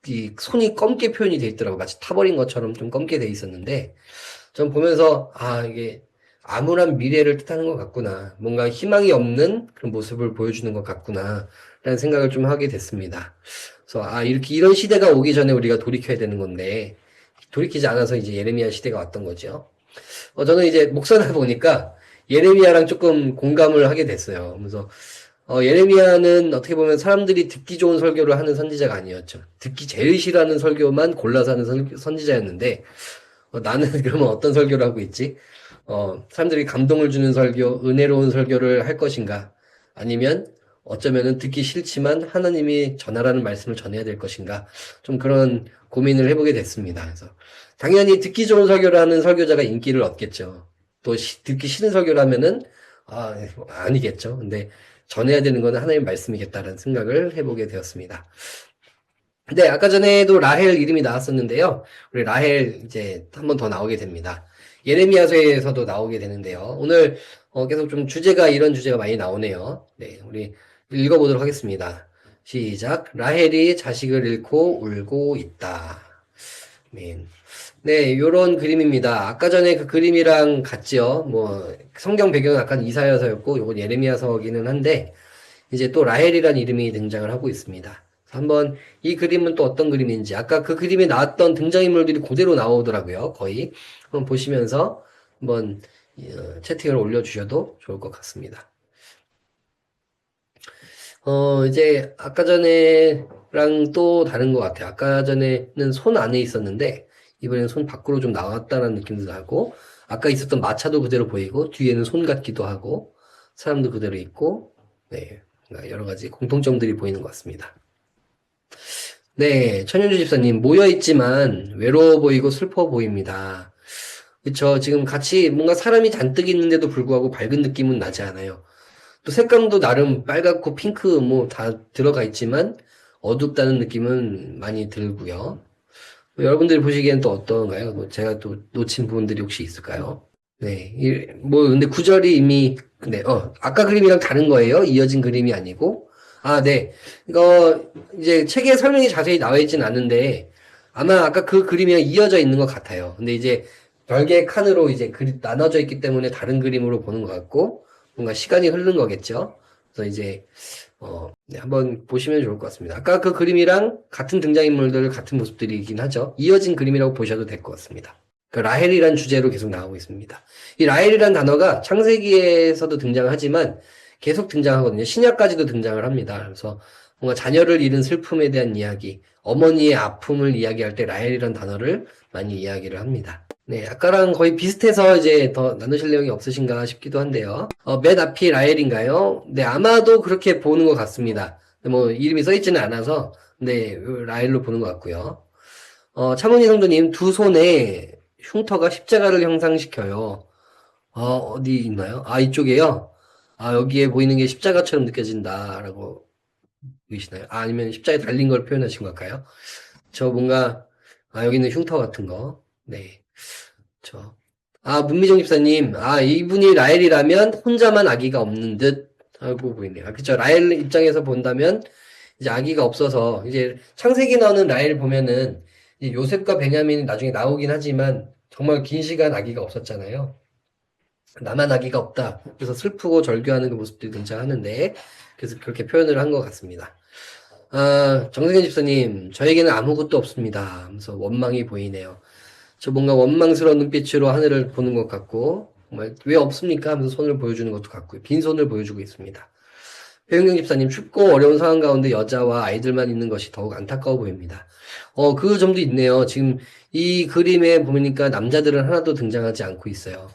이 손이 검게 표현이 돼 있더라고. 마치 타버린 것처럼 좀 검게 돼 있었는데, 전 보면서, 이게 암울한 미래를 뜻하는 것 같구나. 뭔가 희망이 없는 그런 모습을 보여주는 것 같구나. 라는 생각을 좀 하게 됐습니다. 그래서, 이런 시대가 오기 전에 우리가 돌이켜야 되는 건데, 돌이키지 않아서 이제 예레미야 시대가 왔던 거죠. 저는 이제 목사다 보니까 예레미야랑 조금 공감을 하게 됐어요. 그래서 예레미야는 어떻게 보면 사람들이 듣기 좋은 설교를 하는 선지자가 아니었죠. 듣기 제일 싫어하는 설교만 골라서 하는 선지자였는데 나는 그러면 어떤 설교를 하고 있지? 사람들이 감동을 주는 설교, 은혜로운 설교를 할 것인가? 아니면 어쩌면은 듣기 싫지만 하나님이 전하라는 말씀을 전해야 될 것인가? 좀 그런 고민을 해보게 됐습니다. 그래서 당연히 듣기 좋은 설교를 하는 설교자가 인기를 얻겠죠. 또 듣기 싫은 설교를 하면은 아니겠죠. 근데 전해야 되는 거는 하나님 말씀이겠다라는 생각을 해보게 되었습니다. 근데 아까 전에도 라헬 이름이 나왔었는데요. 우리 라헬 이제 한 번 더 나오게 됩니다. 예레미야서에서도 나오게 되는데요. 오늘 계속 좀 이런 주제가 많이 나오네요. 네, 우리 읽어보도록 하겠습니다. 시작. 라헬이 자식을 잃고 울고 있다. 아멘. 네, 요런 그림입니다. 아까 전에 그 그림이랑 같지요. 성경 배경은 아까 이사야서였고, 요건 예레미야서기는 한데, 이제 또 라헬이라는 이름이 등장을 하고 있습니다. 한번 이 그림은 또 어떤 그림인지, 아까 그 그림에 나왔던 등장인물들이 그대로 나오더라고요. 거의. 한번 보시면서 한번 채팅을 올려주셔도 좋을 것 같습니다. 이제 아까 전에랑 또 다른 것 같아요. 아까 전에는 손 안에 있었는데, 이번에는 손 밖으로 좀 나왔다는 느낌도 나고, 아까 있었던 마차도 그대로 보이고, 뒤에는 손 같기도 하고, 사람도 그대로 있고, 네, 여러 가지 공통점들이 보이는 것 같습니다. 네, 천윤주 집사님, 모여있지만 외로워 보이고 슬퍼 보입니다. 그쵸. 지금 같이 뭔가 사람이 잔뜩 있는데도 불구하고 밝은 느낌은 나지 않아요. 또 색감도 나름 빨갛고 핑크 다 들어가 있지만 어둡다는 느낌은 많이 들고요. 여러분들이 보시기엔 또 어떤가요? 제가 또 놓친 부분들이 혹시 있을까요? 네, 근데 구절이 이미, 네, 아까 그림이랑 다른 거예요? 이어진 그림이 아니고? 네. 이거, 이제 책에 설명이 자세히 나와 있진 않은데, 아마 아까 그 그림이랑 이어져 있는 것 같아요. 근데 이제 별개 칸으로 이제 나눠져 있기 때문에 다른 그림으로 보는 것 같고, 뭔가 시간이 흐른 거겠죠? 그래서 이제, 네, 한번 보시면 좋을 것 같습니다. 아까 그 그림이랑 같은 등장인물들, 같은 모습들이긴 하죠. 이어진 그림이라고 보셔도 될 것 같습니다. 그 라헬이란 주제로 계속 나오고 있습니다. 이 라헬이란 단어가 창세기에서도 등장하지만 계속 등장하거든요. 신약까지도 등장을 합니다. 그래서 뭔가 자녀를 잃은 슬픔에 대한 이야기, 어머니의 아픔을 이야기할 때 라헬이란 단어를 많이 이야기를 합니다. 네, 아까랑 거의 비슷해서 이제 더 나누실 내용이 없으신가 싶기도 한데요. 맨 앞이 라헬인가요? 네, 아마도 그렇게 보는 것 같습니다. 이름이 써있지는 않아서, 네, 라헬로 보는 것 같고요. 차문희 성도님, 두 손에 흉터가 십자가를 형상시켜요. 어디 있나요? 이쪽에요? 여기에 보이는 게 십자가처럼 느껴진다라고 보이시나요? 아니면 십자가에 달린 걸 표현하신 걸까요? 저 뭔가, 여기 있는 흉터 같은 거. 네. 문미정 집사님, 이분이 라헬이라면 혼자만 아기가 없는 듯 하고 보이네요. 그쵸. 라헬 입장에서 본다면 이제 아기가 없어서 이제 창세기 나오는 라헬 보면은 이 요셉과 베냐민이 나중에 나오긴 하지만 정말 긴 시간 아기가 없었잖아요. 나만 아기가 없다. 그래서 슬프고 절규하는 그 모습들이 등장하는데 그래서 그렇게 표현을 한 것 같습니다. 아, 정승현 집사님, 저에게는 아무것도 없습니다. 하면서 원망이 보이네요. 저 뭔가 원망스러운 눈빛으로 하늘을 보는 것 같고, 정말 왜 없습니까? 하면서 손을 보여주는 것도 같고요. 빈손을 보여주고 있습니다. 배윤경 집사님, 춥고 어려운 상황 가운데 여자와 아이들만 있는 것이 더욱 안타까워 보입니다. 그 점도 있네요. 지금 이 그림에 보니까 남자들은 하나도 등장하지 않고 있어요.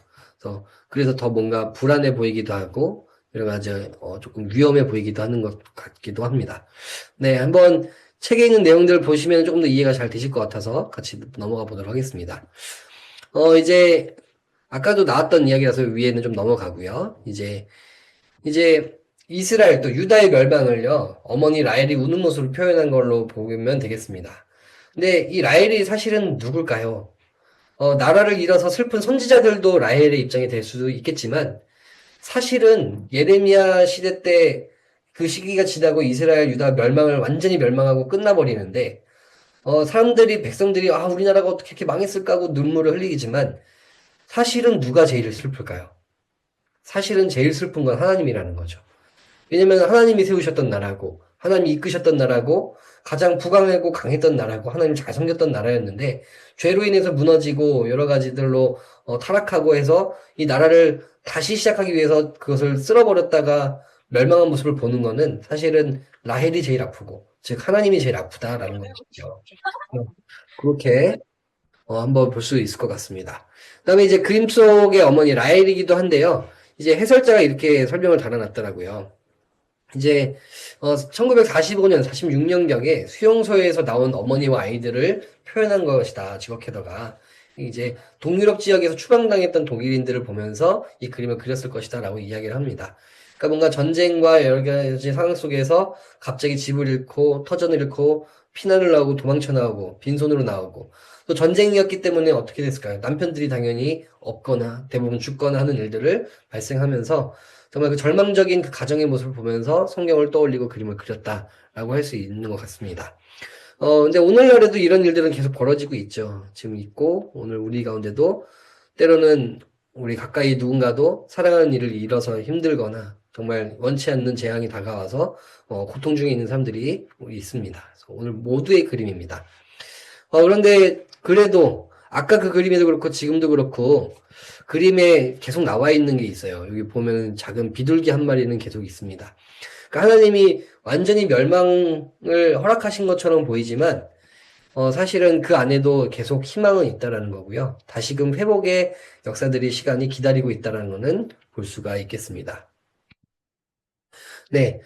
그래서 더 뭔가 불안해 보이기도 하고, 여러 가지, 조금 위험해 보이기도 하는 것 같기도 합니다. 네, 한번 책에 있는 내용들을 보시면 조금 더 이해가 잘 되실 것 같아서 같이 넘어가 보도록 하겠습니다. 이제, 아까도 나왔던 이야기라서 위에는 좀 넘어가고요. 이제 이스라엘 또 유다의 멸망을요, 어머니 라헬이 우는 모습을 표현한 걸로 보면 되겠습니다. 근데 이 라헬이 사실은 누굴까요? 나라를 잃어서 슬픈 선지자들도 라헬의 입장이 될 수도 있겠지만, 사실은 예레미야 시대 때 그 시기가 지나고 이스라엘 유다 멸망을 완전히 멸망하고 끝나버리는데, 사람들이, 백성들이, 아, 우리나라가 어떻게 이렇게 망했을까 하고 눈물을 흘리지만, 사실은 누가 제일 슬플까요? 사실은 제일 슬픈 건 하나님이라는 거죠. 왜냐면 하나님이 세우셨던 나라고, 하나님이 이끄셨던 나라고, 가장 부강하고 강했던 나라고, 하나님 잘 섬겼던 나라였는데, 죄로 인해서 무너지고, 여러 가지들로 타락하고 해서, 이 나라를 다시 시작하기 위해서 그것을 쓸어버렸다가 멸망한 모습을 보는 거는 사실은 라헬이 제일 아프고, 즉, 하나님이 제일 아프다라는 거죠. 그렇게 한번 볼 수 있을 것 같습니다. 그다음에 이제 그림 속의 어머니 라헬이기도 한데요. 이제 해설자가 이렇게 설명을 달아놨더라고요. 이제 1945년, 46년경에 수용소에서 나온 어머니와 아이들을 표현한 것이다. 지거캐더가 이제 동유럽 지역에서 추방당했던 독일인들을 보면서 이 그림을 그렸을 것이다라고 이야기를 합니다. 그러니까 뭔가 전쟁과 여러 가지 상황 속에서 갑자기 집을 잃고 터전을 잃고 피난을 나오고 도망쳐 나오고 빈손으로 나오고 또 전쟁이었기 때문에 어떻게 됐을까요? 남편들이 당연히 없거나 대부분 죽거나 하는 일들을 발생하면서 정말 그 절망적인 그 가정의 모습을 보면서 성경을 떠올리고 그림을 그렸다라고 할 수 있는 것 같습니다. 근데 오늘날에도 이런 일들은 계속 벌어지고 있죠. 지금 있고, 오늘 우리 가운데도 때로는 우리 가까이 누군가도 사랑하는 일을 잃어서 힘들거나 정말 원치 않는 재앙이 다가와서 고통 중에 있는 사람들이 있습니다. 그래서 오늘 모두의 그림입니다. 그런데 그래도 아까 그 그림에도 그렇고 지금도 그렇고 그림에 계속 나와 있는 게 있어요. 여기 보면 작은 비둘기 한 마리는 계속 있습니다. 그러니까 하나님이 완전히 멸망을 허락하신 것처럼 보이지만 사실은 그 안에도 계속 희망은 있다라는 거고요. 다시금 회복의 역사들이 시간이 기다리고 있다라는 거는 볼 수가 있겠습니다. 네.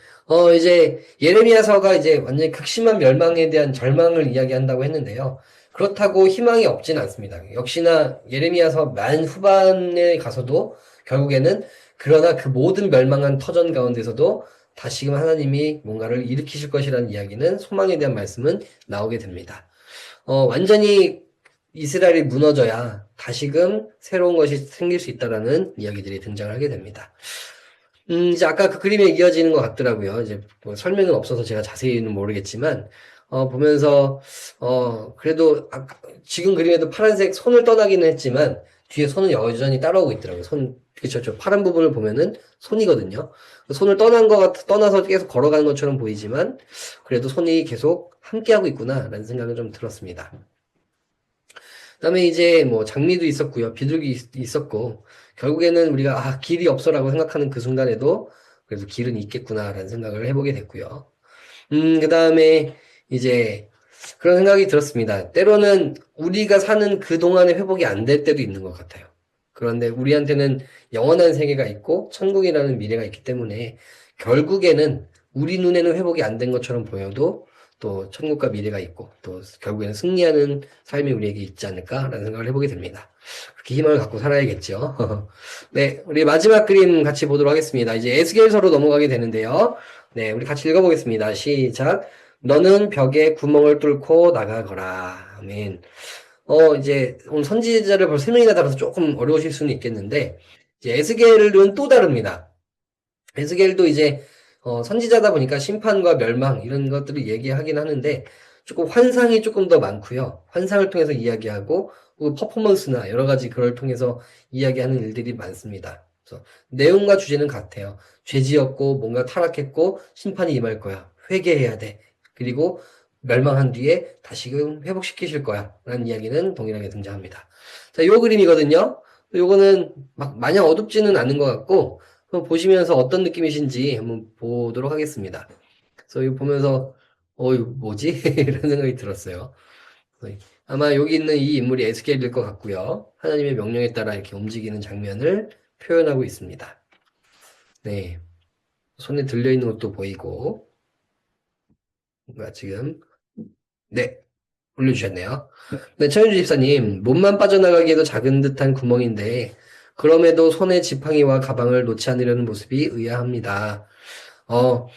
이제 예레미야서가 이제 완전히 극심한 멸망에 대한 절망을 이야기한다고 했는데요. 그렇다고 희망이 없진 않습니다. 역시나 예레미야서 만 후반에 가서도 결국에는 그러나 그 모든 멸망한 터전 가운데서도 다시금 하나님이 뭔가를 일으키실 것이라는 이야기는 소망에 대한 말씀은 나오게 됩니다. 완전히 이스라엘이 무너져야 다시금 새로운 것이 생길 수 있다라는 이야기들이 등장을 하게 됩니다. 이제 아까 그 그림에 이어지는 것 같더라고요. 이제 뭐 설명은 없어서 제가 자세히는 모르겠지만, 보면서, 그래도, 지금 그림에도 파란색 손을 떠나기는 했지만, 뒤에 손은 여전히 따라오고 있더라고요. 그쵸, 저 파란 부분을 보면은 손이거든요. 손을 떠나서 계속 걸어가는 것처럼 보이지만, 그래도 손이 계속 함께하고 있구나라는 생각을 좀 들었습니다. 그다음에 이제 뭐 장미도 있었고요. 비둘기 있었고 결국에는 우리가 길이 없어라고 생각하는 그 순간에도 그래도 길은 있겠구나라는 생각을 해보게 됐고요. 그다음에 이제 그런 생각이 들었습니다. 때로는 우리가 사는 그 동안의 회복이 안 될 때도 있는 것 같아요. 그런데 우리한테는 영원한 세계가 있고 천국이라는 미래가 있기 때문에 결국에는 우리 눈에는 회복이 안 된 것처럼 보여도 또 천국과 미래가 있고 또 결국에는 승리하는 삶이 우리에게 있지 않을까라는 생각을 해보게 됩니다. 그렇게 희망을 갖고 살아야겠죠. 네, 우리 마지막 그림 같이 보도록 하겠습니다. 이제 에스겔서로 넘어가게 되는데요. 네, 우리 같이 읽어보겠습니다. 시작. 너는 벽에 구멍을 뚫고 나가거라. 아멘. 이제 오늘 선지자를 벌써 3명이나 달아서 조금 어려우실 수는 있겠는데 이제 에스겔은 또 다릅니다. 에스겔도 이제 선지자다 보니까 심판과 멸망 이런 것들을 얘기하긴 하는데 조금 환상이 조금 더 많고요. 환상을 통해서 이야기하고 퍼포먼스나 여러 가지 그걸 통해서 이야기하는 일들이 많습니다. 그래서 내용과 주제는 같아요. 죄 지었고 뭔가 타락했고 심판이 임할 거야. 회개해야 돼. 그리고 멸망한 뒤에 다시금 회복시키실 거야. 라는 이야기는 동일하게 등장합니다. 자, 요 그림이거든요. 요거는 막 마냥 어둡지는 않은 것 같고 한번 보시면서 어떤 느낌이신지 한번 보도록 하겠습니다. 그래서 이거 보면서 이거 뭐지? 이런 생각이 들었어요. 아마 여기 있는 이 인물이 에스겔일 것 같고요. 하나님의 명령에 따라 이렇게 움직이는 장면을 표현하고 있습니다. 네. 손에 들려있는 것도 보이고, 뭔가 지금, 네. 올려주셨네요. 네, 천윤주 집사님, 몸만 빠져나가기에도 작은 듯한 구멍인데, 그럼에도 손에 지팡이와 가방을 놓지 않으려는 모습이 의아합니다. 어,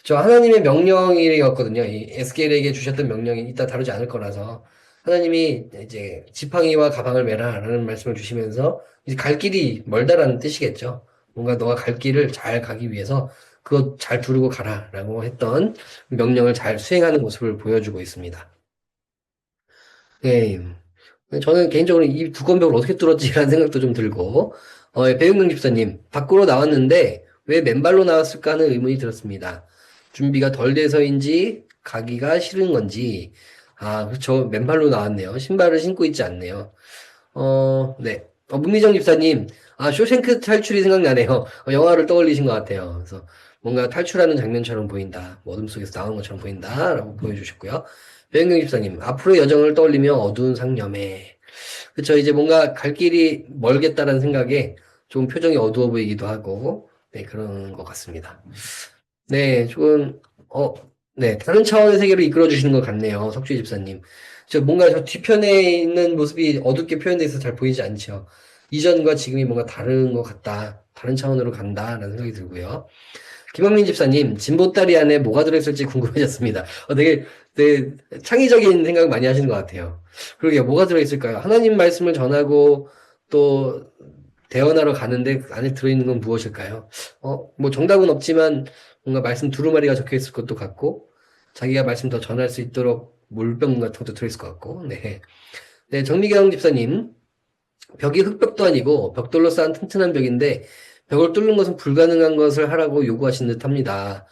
저 하나님의 명령이었거든요. 이 에스겔에게 주셨던 명령이 이따 다루지 않을 거라서 하나님이 이제 지팡이와 가방을 메라라는 말씀을 주시면서 이제 갈 길이 멀다라는 뜻이겠죠. 뭔가 너가 갈 길을 잘 가기 위해서 그거 잘 두르고 가라라고 했던 명령을 잘 수행하는 모습을 보여주고 있습니다. 네. 저는 개인적으로 이 두꺼운 벽을 어떻게 뚫었지라는 생각도 좀 들고, 배윤경 집사님, 밖으로 나왔는데 왜 맨발로 나왔을까 하는 의문이 들었습니다. 준비가 덜 돼서인지 가기가 싫은 건지, 아, 그렇죠. 맨발로 나왔네요. 신발을 신고 있지 않네요. 네. 문미정 집사님, 아, 쇼생크 탈출이 생각나네요. 영화를 떠올리신 것 같아요. 그래서 뭔가 탈출하는 장면처럼 보인다. 뭐 어둠 속에서 나오는 것처럼 보인다. 라고 보여주셨고요. 배은경 집사님, 앞으로의 여정을 떠올리며 어두운 상념에. 그쵸. 이제 뭔가 갈 길이 멀겠다라는 생각에 좀 표정이 어두워 보이기도 하고, 네, 그런 것 같습니다. 네, 조금, 네, 다른 차원의 세계로 이끌어 주시는 것 같네요. 석주희 집사님. 뭔가 저 뒤편에 있는 모습이 어둡게 표현되어 있어서 잘 보이지 않죠. 이전과 지금이 뭔가 다른 것 같다. 다른 차원으로 간다라는 생각이 들고요. 김학민 집사님, 진보다리 안에 뭐가 들어있을지 궁금해졌습니다. 되게 창의적인 생각 많이 하시는 것 같아요. 그러게 뭐가 들어있을까요? 하나님 말씀을 전하고 또 대언하러 가는데 안에 들어있는 건 무엇일까요? 뭐 정답은 없지만 뭔가 말씀 두루마리가 적혀 있을 것도 같고 자기가 말씀 더 전할 수 있도록 물병 같은 것도 들어있을 것 같고 네. 네, 정미경 집사님, 벽이 흙벽도 아니고 벽돌로 쌓은 튼튼한 벽인데 벽을 뚫는 것은 불가능한 것을 하라고 요구하신 듯 합니다.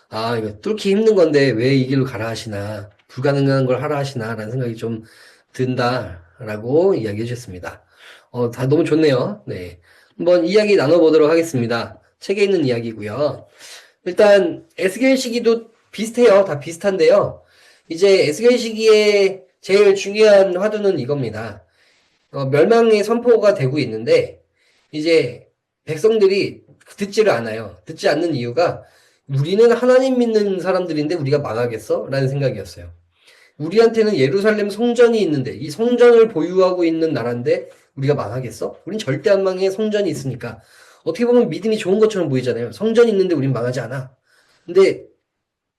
아, 이거 뚫기 힘든 건데 왜 이 길로 가라 하시나, 불가능한 걸 하라 하시나, 라는 생각이 좀 든다라고 이야기해 주셨습니다. 다 너무 좋네요. 네. 한번 이야기 나눠보도록 하겠습니다. 책에 있는 이야기고요. 일단, 에스겔 시기도 비슷해요. 다 비슷한데요. 이제 에스겔 시기에 제일 중요한 화두는 이겁니다. 멸망의 선포가 되고 있는데, 이제 백성들이 듣지를 않아요. 듣지 않는 이유가 우리는 하나님 믿는 사람들인데 우리가 망하겠어? 라는 생각이었어요. 우리한테는 예루살렘 성전이 있는데 이 성전을 보유하고 있는 나라인데 우리가 망하겠어? 우린 절대 안 망해. 성전이 있으니까. 어떻게 보면 믿음이 좋은 것처럼 보이잖아요. 성전이 있는데 우린 망하지 않아. 근데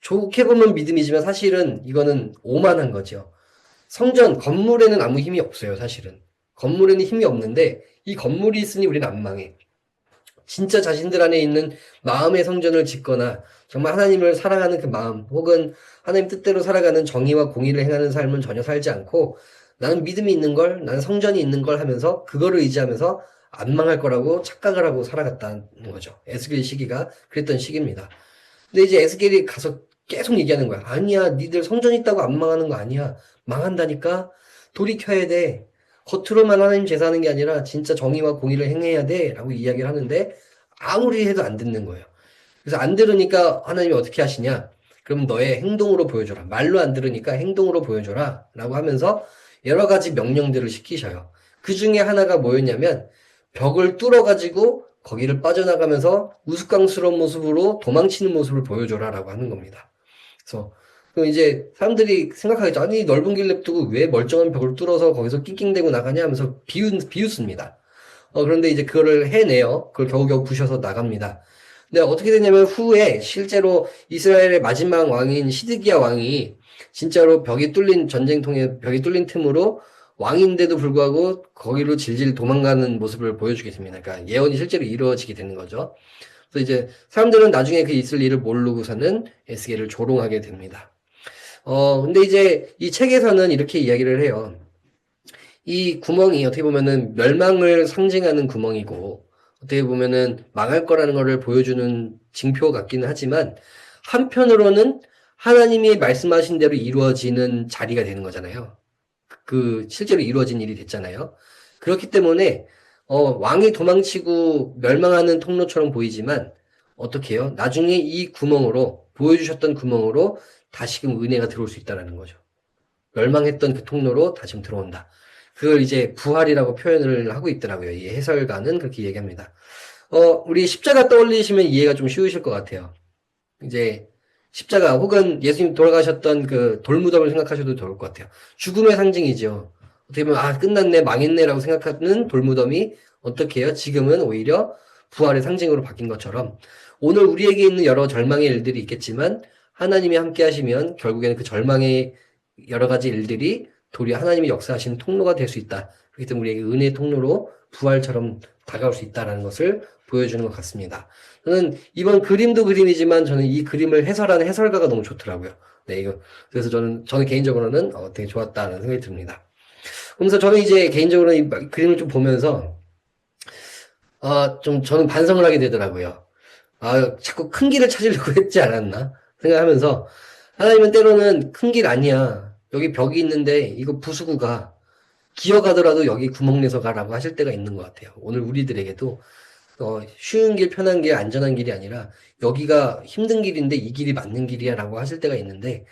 좋게 보면 믿음이지만 사실은 이거는 오만한 거죠. 성전, 건물에는 아무 힘이 없어요, 사실은. 건물에는 힘이 없는데 이 건물이 있으니 우리는 안 망해. 진짜 자신들 안에 있는 마음의 성전을 짓거나 정말 하나님을 사랑하는 그 마음 혹은 하나님 뜻대로 살아가는 정의와 공의를 행하는 삶은 전혀 살지 않고 나는 믿음이 있는 걸, 나는 성전이 있는 걸 하면서 그거를 의지하면서 안 망할 거라고 착각을 하고 살아갔다는 거죠. 에스겔 시기가 그랬던 시기입니다. 근데 이제 에스겔이 가서 계속 얘기하는 거야. 아니야, 니들 성전 있다고 안 망하는 거 아니야. 망한다니까. 돌이켜야 돼. 겉으로만 하나님 제사하는 게 아니라 진짜 정의와 공의를 행해야 돼. 라고 이야기를 하는데 아무리 해도 안 듣는 거예요. 그래서 안 들으니까 하나님이 어떻게 하시냐? 그럼 너의 행동으로 보여줘라. 말로 안 들으니까 행동으로 보여줘라. 라고 하면서 여러 가지 명령들을 시키셔요. 그 중에 하나가 뭐였냐면 벽을 뚫어가지고 거기를 빠져나가면서 우스꽝스러운 모습으로 도망치는 모습을 보여줘라. 라고 하는 겁니다. 그래서 그럼 이제 사람들이 생각하겠죠. 아니 넓은 길 냅두고 왜 멀쩡한 벽을 뚫어서 거기서 낑낑대고 나가냐 하면서 비웃습니다. 그런데 이제 그거를 해내요. 그걸 겨우겨우 부셔서 나갑니다. 근데 어떻게 되냐면 후에 실제로 이스라엘의 마지막 왕인 시드기야 왕이 진짜로 벽이 뚫린 전쟁통에 벽이 뚫린 틈으로 왕인데도 불구하고 거기로 질질 도망가는 모습을 보여주게 됩니다. 그러니까 예언이 실제로 이루어지게 되는 거죠. 그래서 이제 사람들은 나중에 그 있을 일을 모르고서는 에스겔을 조롱하게 됩니다. 근데 이제 이 책에서는 이렇게 이야기를 해요. 이 구멍이 어떻게 보면은 멸망을 상징하는 구멍이고, 어떻게 보면은 망할 거라는 거를 보여주는 징표 같기는 하지만, 한편으로는 하나님이 말씀하신 대로 이루어지는 자리가 되는 거잖아요. 그 실제로 이루어진 일이 됐잖아요. 그렇기 때문에 왕이 도망치고 멸망하는 통로처럼 보이지만 어떻게 해요? 나중에 이 구멍으로 보여주셨던 구멍으로 다시금 은혜가 들어올 수 있다라는 거죠. 멸망했던 그 통로로 다시금 들어온다. 그걸 이제 부활이라고 표현을 하고 있더라고요. 이 해설가는 그렇게 얘기합니다. 우리 십자가 떠올리시면 이해가 좀 쉬우실 것 같아요. 이제 십자가 혹은 예수님 돌아가셨던 그 돌무덤을 생각하셔도 좋을 것 같아요. 죽음의 상징이죠. 어떻게 보면 끝났네, 망했네라고 생각하는 돌무덤이 어떻게 해요? 지금은 오히려 부활의 상징으로 바뀐 것처럼 오늘 우리에게 있는 여러 절망의 일들이 있겠지만 하나님이 함께 하시면 결국에는 그 절망의 여러 가지 일들이 도리어 하나님이 역사하시는 통로가 될 수 있다. 그렇기 때문에 우리에게 은혜의 통로로 부활처럼 다가올 수 있다는 것을 보여주는 것 같습니다. 저는 이번 그림도 그림이지만 저는 이 그림을 해설하는 해설가가 너무 좋더라고요. 네, 이거. 그래서 저는 개인적으로는 되게 좋았다는 생각이 듭니다. 그러면서 저는 이제 개인적으로 이 그림을 좀 보면서, 좀 저는 반성을 하게 되더라고요. 자꾸 큰 길을 찾으려고 했지 않았나? 생각하면서, 하나님은 때로는 큰 길 아니야. 여기 벽이 있는데 이거 부수고 가. 기어가더라도 여기 구멍 내서 가라고 하실 때가 있는 것 같아요. 오늘 우리들에게도 쉬운 길, 편한 길, 안전한 길이 아니라 여기가 힘든 길인데 이 길이 맞는 길이야라고 하실 때가 있는데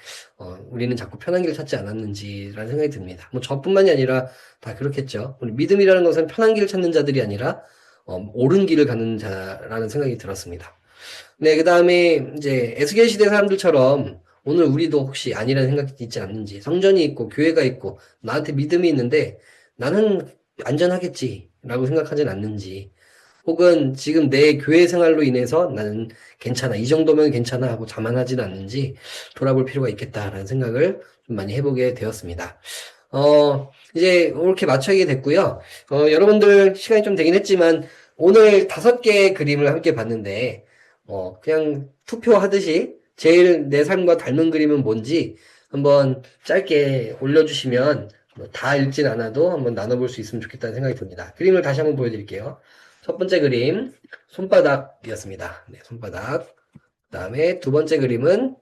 우리는 자꾸 편한 길 찾지 않았는지라는 생각이 듭니다. 뭐 저뿐만이 아니라 다 그렇겠죠. 우리 믿음이라는 것은 편한 길을 찾는 자들이 아니라 옳은 길을 가는 자라는 생각이 들었습니다. 네, 그 다음에 이제 에스겔 시대 사람들처럼 오늘 우리도 혹시 아니라는 생각이 있지 않는지, 성전이 있고 교회가 있고 나한테 믿음이 있는데 나는 안전하겠지라고 생각하진 않는지, 혹은 지금 내 교회 생활로 인해서 나는 괜찮아, 이 정도면 괜찮아 하고 자만하진 않는지 돌아볼 필요가 있겠다라는 생각을 좀 많이 해보게 되었습니다. 이제 이렇게 마쳐야 됐고요. 여러분들 시간이 좀 되긴 했지만 오늘 5개의 그림을 함께 봤는데 그냥 투표하듯이 제일 내 삶과 닮은 그림은 뭔지 한번 짧게 올려주시면 다 읽진 않아도 한번 나눠볼 수 있으면 좋겠다는 생각이 듭니다. 그림을 다시 한번 보여드릴게요. 첫 번째 그림, 손바닥이었습니다. 네, 손바닥. 그 다음에 두 번째 그림은,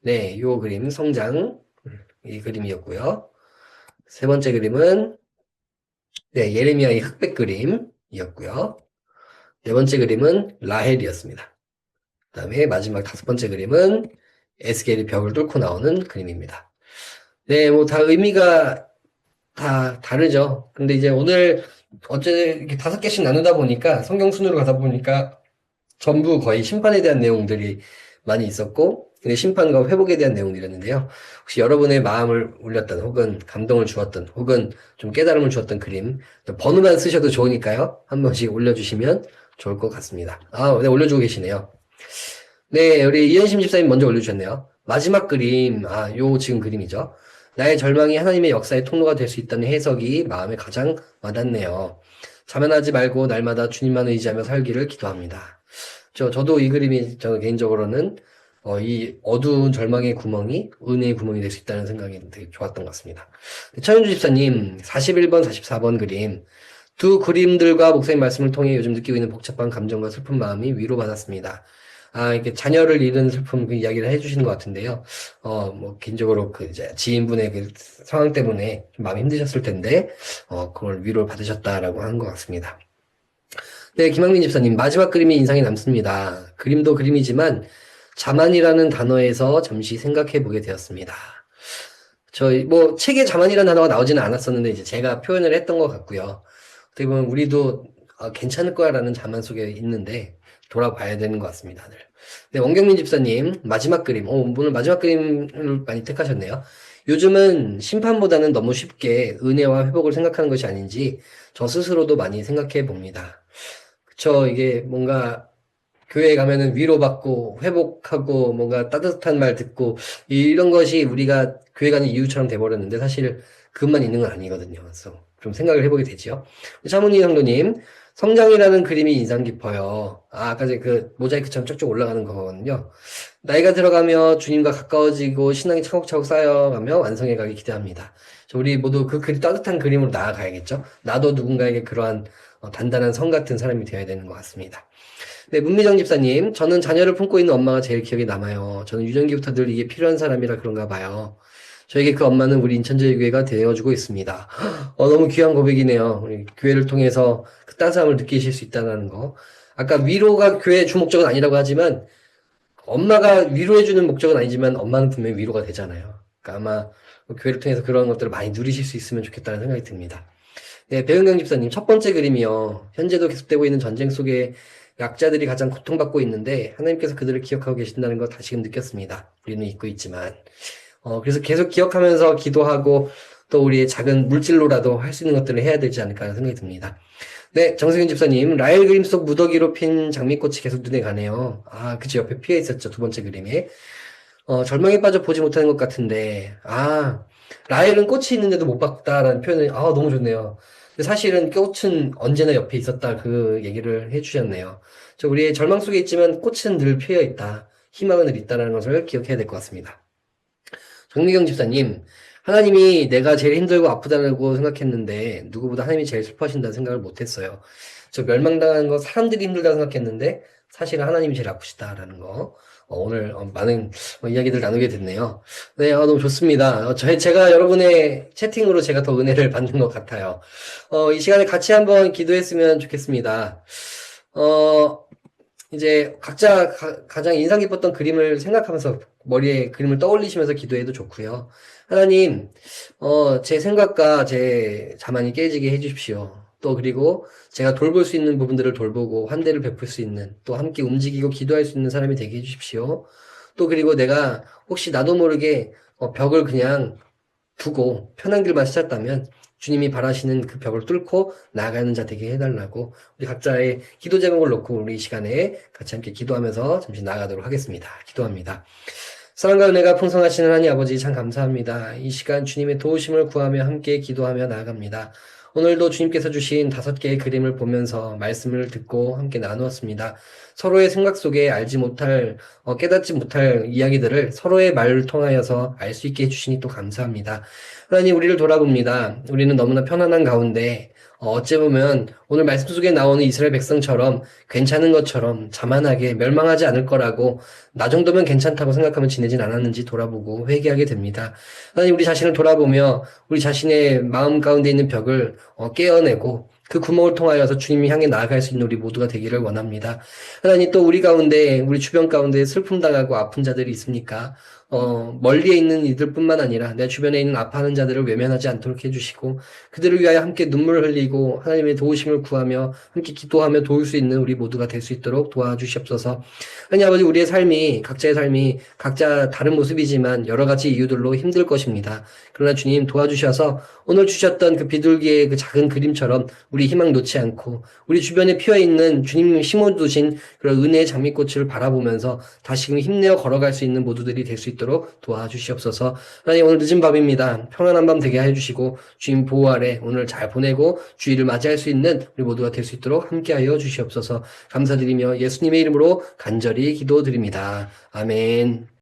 네, 요 그림, 성장. 이 그림이었고요. 세 번째 그림은, 네, 예레미야의 흑백 그림이었고요. 네 번째 그림은 라헬이었습니다. 그 다음에 마지막 5번째 그림은 에스겔이 벽을 뚫고 나오는 그림입니다. 네, 뭐 다 의미가 다 다르죠. 근데 이제 오늘 어째 이렇게 5개씩 나누다 보니까 성경 순으로 가다 보니까 전부 거의 심판에 대한 내용들이 많이 있었고, 근데 심판과 회복에 대한 내용들이었는데요. 혹시 여러분의 마음을 울렸던, 혹은 감동을 주었던, 혹은 좀 깨달음을 주었던 그림, 번호만 쓰셔도 좋으니까요. 한 번씩 올려주시면 좋을 것 같습니다. 네, 올려주고 계시네요. 네, 우리 이현심 집사님 먼저 올려주셨네요. 마지막 그림, 요 지금 그림이죠. 나의 절망이 하나님의 역사의 통로가 될 수 있다는 해석이 마음에 가장 와닿네요. 자만하지 말고 날마다 주님만 의지하며 살기를 기도합니다. 저도 이 그림이 저는 개인적으로는 이 어두운 절망의 구멍이 은혜의 구멍이 될 수 있다는 생각이 되게 좋았던 것 같습니다. 차윤주 집사님 41번, 44번 그림, 두 그림들과 목사님 말씀을 통해 요즘 느끼고 있는 복잡한 감정과 슬픈 마음이 위로받았습니다. 이렇게 자녀를 잃은 슬픔 그 이야기를 해주시는 것 같은데요. 뭐, 개인적으로 그 이제 지인분의 그 상황 때문에 좀 마음이 힘드셨을 텐데, 그걸 위로를 받으셨다라고 하는 것 같습니다. 네, 김학민 집사님, 마지막 그림이 인상이 남습니다. 그림도 그림이지만, 자만이라는 단어에서 잠시 생각해 보게 되었습니다. 뭐, 책에 자만이라는 단어가 나오지는 않았었는데, 이제 제가 표현을 했던 것 같고요. 어떻게 보면 우리도 괜찮을 거야라는 자만 속에 있는데, 돌아봐야 되는 것 같습니다. 네, 원경민 집사님, 마지막 그림. 오늘 마지막 그림을 많이 택하셨네요. 요즘은 심판보다는 너무 쉽게 은혜와 회복을 생각하는 것이 아닌지 저 스스로도 많이 생각해 봅니다. 그쵸, 이게 뭔가 교회에 가면은 위로받고 회복하고 뭔가 따뜻한 말 듣고 이런 것이 우리가 교회 가는 이유처럼 돼버렸는데 사실 그것만 있는 건 아니거든요. 그래서 좀 생각을 해보게 되지요. 차문희 성도님, 성장이라는 그림이 인상 깊어요. 아까 그 모자이크처럼 쭉쭉 올라가는 거거든요. 나이가 들어가며 주님과 가까워지고 신앙이 차곡차곡 쌓여가며 완성해가기 기대합니다. 우리 모두 그 따뜻한 그림으로 나아가야겠죠? 나도 누군가에게 그러한 단단한 성 같은 사람이 되어야 되는 것 같습니다. 네, 문미정 집사님, 저는 자녀를 품고 있는 엄마가 제일 기억에 남아요. 저는 유년기부터 늘 이게 필요한 사람이라 그런가 봐요. 저에게 그 엄마는 우리 인천제일교회가 되어주고 있습니다. 너무 귀한 고백이네요. 우리 교회를 통해서 그 따스함을 느끼실 수 있다는 거. 아까 위로가 교회의 주목적은 아니라고 하지만 엄마가 위로해주는 목적은 아니지만 엄마는 분명히 위로가 되잖아요. 그러니까 아마 교회를 통해서 그런 것들을 많이 누리실 수 있으면 좋겠다는 생각이 듭니다. 네, 배은경 집사님, 첫 번째 그림이요. 현재도 계속되고 있는 전쟁 속에 약자들이 가장 고통받고 있는데 하나님께서 그들을 기억하고 계신다는 거 다시금 느꼈습니다. 우리는 잊고 있지만. 그래서 계속 기억하면서 기도하고 또 우리의 작은 물질로라도 할 수 있는 것들을 해야 되지 않을까 하는 생각이 듭니다. 네, 정승윤 집사님, 라헬 그림 속 무더기로 핀 장미꽃이 계속 눈에 가네요. 아, 그치, 옆에 피어 있었죠, 두 번째 그림에. 절망에 빠져 보지 못하는 것 같은데, 라헬은 꽃이 있는데도 못 봤다라는 표현이, 너무 좋네요. 근데 사실은 꽃은 언제나 옆에 있었다, 그 얘기를 해주셨네요. 우리의 절망 속에 있지만 꽃은 늘 피어 있다, 희망은 늘 있다는 것을 기억해야 될 것 같습니다. 정미경 집사님, 하나님이 내가 제일 힘들고 아프다고 생각했는데 누구보다 하나님이 제일 슬퍼하신다는 생각을 못했어요. 저 멸망당하는 거 사람들이 힘들다고 생각했는데 사실은 하나님이 제일 아프시다라는 거. 오늘 많은 이야기들 나누게 됐네요. 네, 너무 좋습니다. 제가 여러분의 채팅으로 제가 더 은혜를 받는 것 같아요. 이 시간에 같이 한번 기도했으면 좋겠습니다. 이제 각자 가장 인상 깊었던 그림을 생각하면서 머리에 그림을 떠올리시면서 기도해도 좋고요. 하나님, 제 생각과 제 자만이 깨지게 해주십시오. 또 그리고 제가 돌볼 수 있는 부분들을 돌보고 환대를 베풀 수 있는 또 함께 움직이고 기도할 수 있는 사람이 되게 해주십시오. 또 그리고 내가 혹시 나도 모르게 벽을 그냥 두고 편한 길만 찾았다면 주님이 바라시는 그 벽을 뚫고 나아가는 자 되게 해달라고 우리 각자의 기도 제목을 놓고 우리 이 시간에 같이 함께 기도하면서 잠시 나아가도록 하겠습니다. 기도합니다. 사랑과 은혜가 풍성하신 하나님 아버지 참 감사합니다. 이 시간 주님의 도우심을 구하며 함께 기도하며 나아갑니다. 오늘도 주님께서 주신 5개의 그림을 보면서 말씀을 듣고 함께 나누었습니다. 서로의 생각 속에 알지 못할, 깨닫지 못할 이야기들을 서로의 말을 통하여서 알 수 있게 해주시니 또 감사합니다. 하나님, 우리를 돌아봅니다. 우리는 너무나 편안한 가운데, 어찌 보면 오늘 말씀 속에 나오는 이스라엘 백성처럼 괜찮은 것처럼 자만하게 멸망하지 않을 거라고 나 정도면 괜찮다고 생각하면 지내진 않았는지 돌아보고 회개하게 됩니다. 하나님, 우리 자신을 돌아보며 우리 자신의 마음 가운데 있는 벽을 깨어내고 그 구멍을 통하여서 주님이 향해 나아갈 수 있는 우리 모두가 되기를 원합니다. 하나님, 또 우리 가운데 우리 주변 가운데 슬픔 당하고 아픈 자들이 있습니까? 멀리에 있는 이들뿐만 아니라 내 주변에 있는 아파하는 자들을 외면하지 않도록 해주시고 그들을 위하여 함께 눈물을 흘리고 하나님의 도우심을 구하며 함께 기도하며 도울 수 있는 우리 모두가 될 수 있도록 도와주시옵소서. 하나님 아버지, 우리의 삶이 각자의 삶이 각자 다른 모습이지만 여러 가지 이유들로 힘들 것입니다. 그러나 주님 도와주셔서 오늘 주셨던 그 비둘기의 그 작은 그림처럼 우리 희망 놓지 않고 우리 주변에 피어 있는 주님 심어두신 그런 은혜의 장미꽃을 바라보면서 다시금 힘내어 걸어갈 수 있는 모두들이 될 수 있도록 도와주시옵소서. 하나님, 오늘 늦은 밤입니다. 평안한 밤 되게 해주시고 주님 보호 아래 오늘 잘 보내고 주일을 맞이할 수 있는 우리 모두가 될 수 있도록 함께하여 주시옵소서. 감사드리며 예수님의 이름으로 간절히 기도드립니다. 아멘.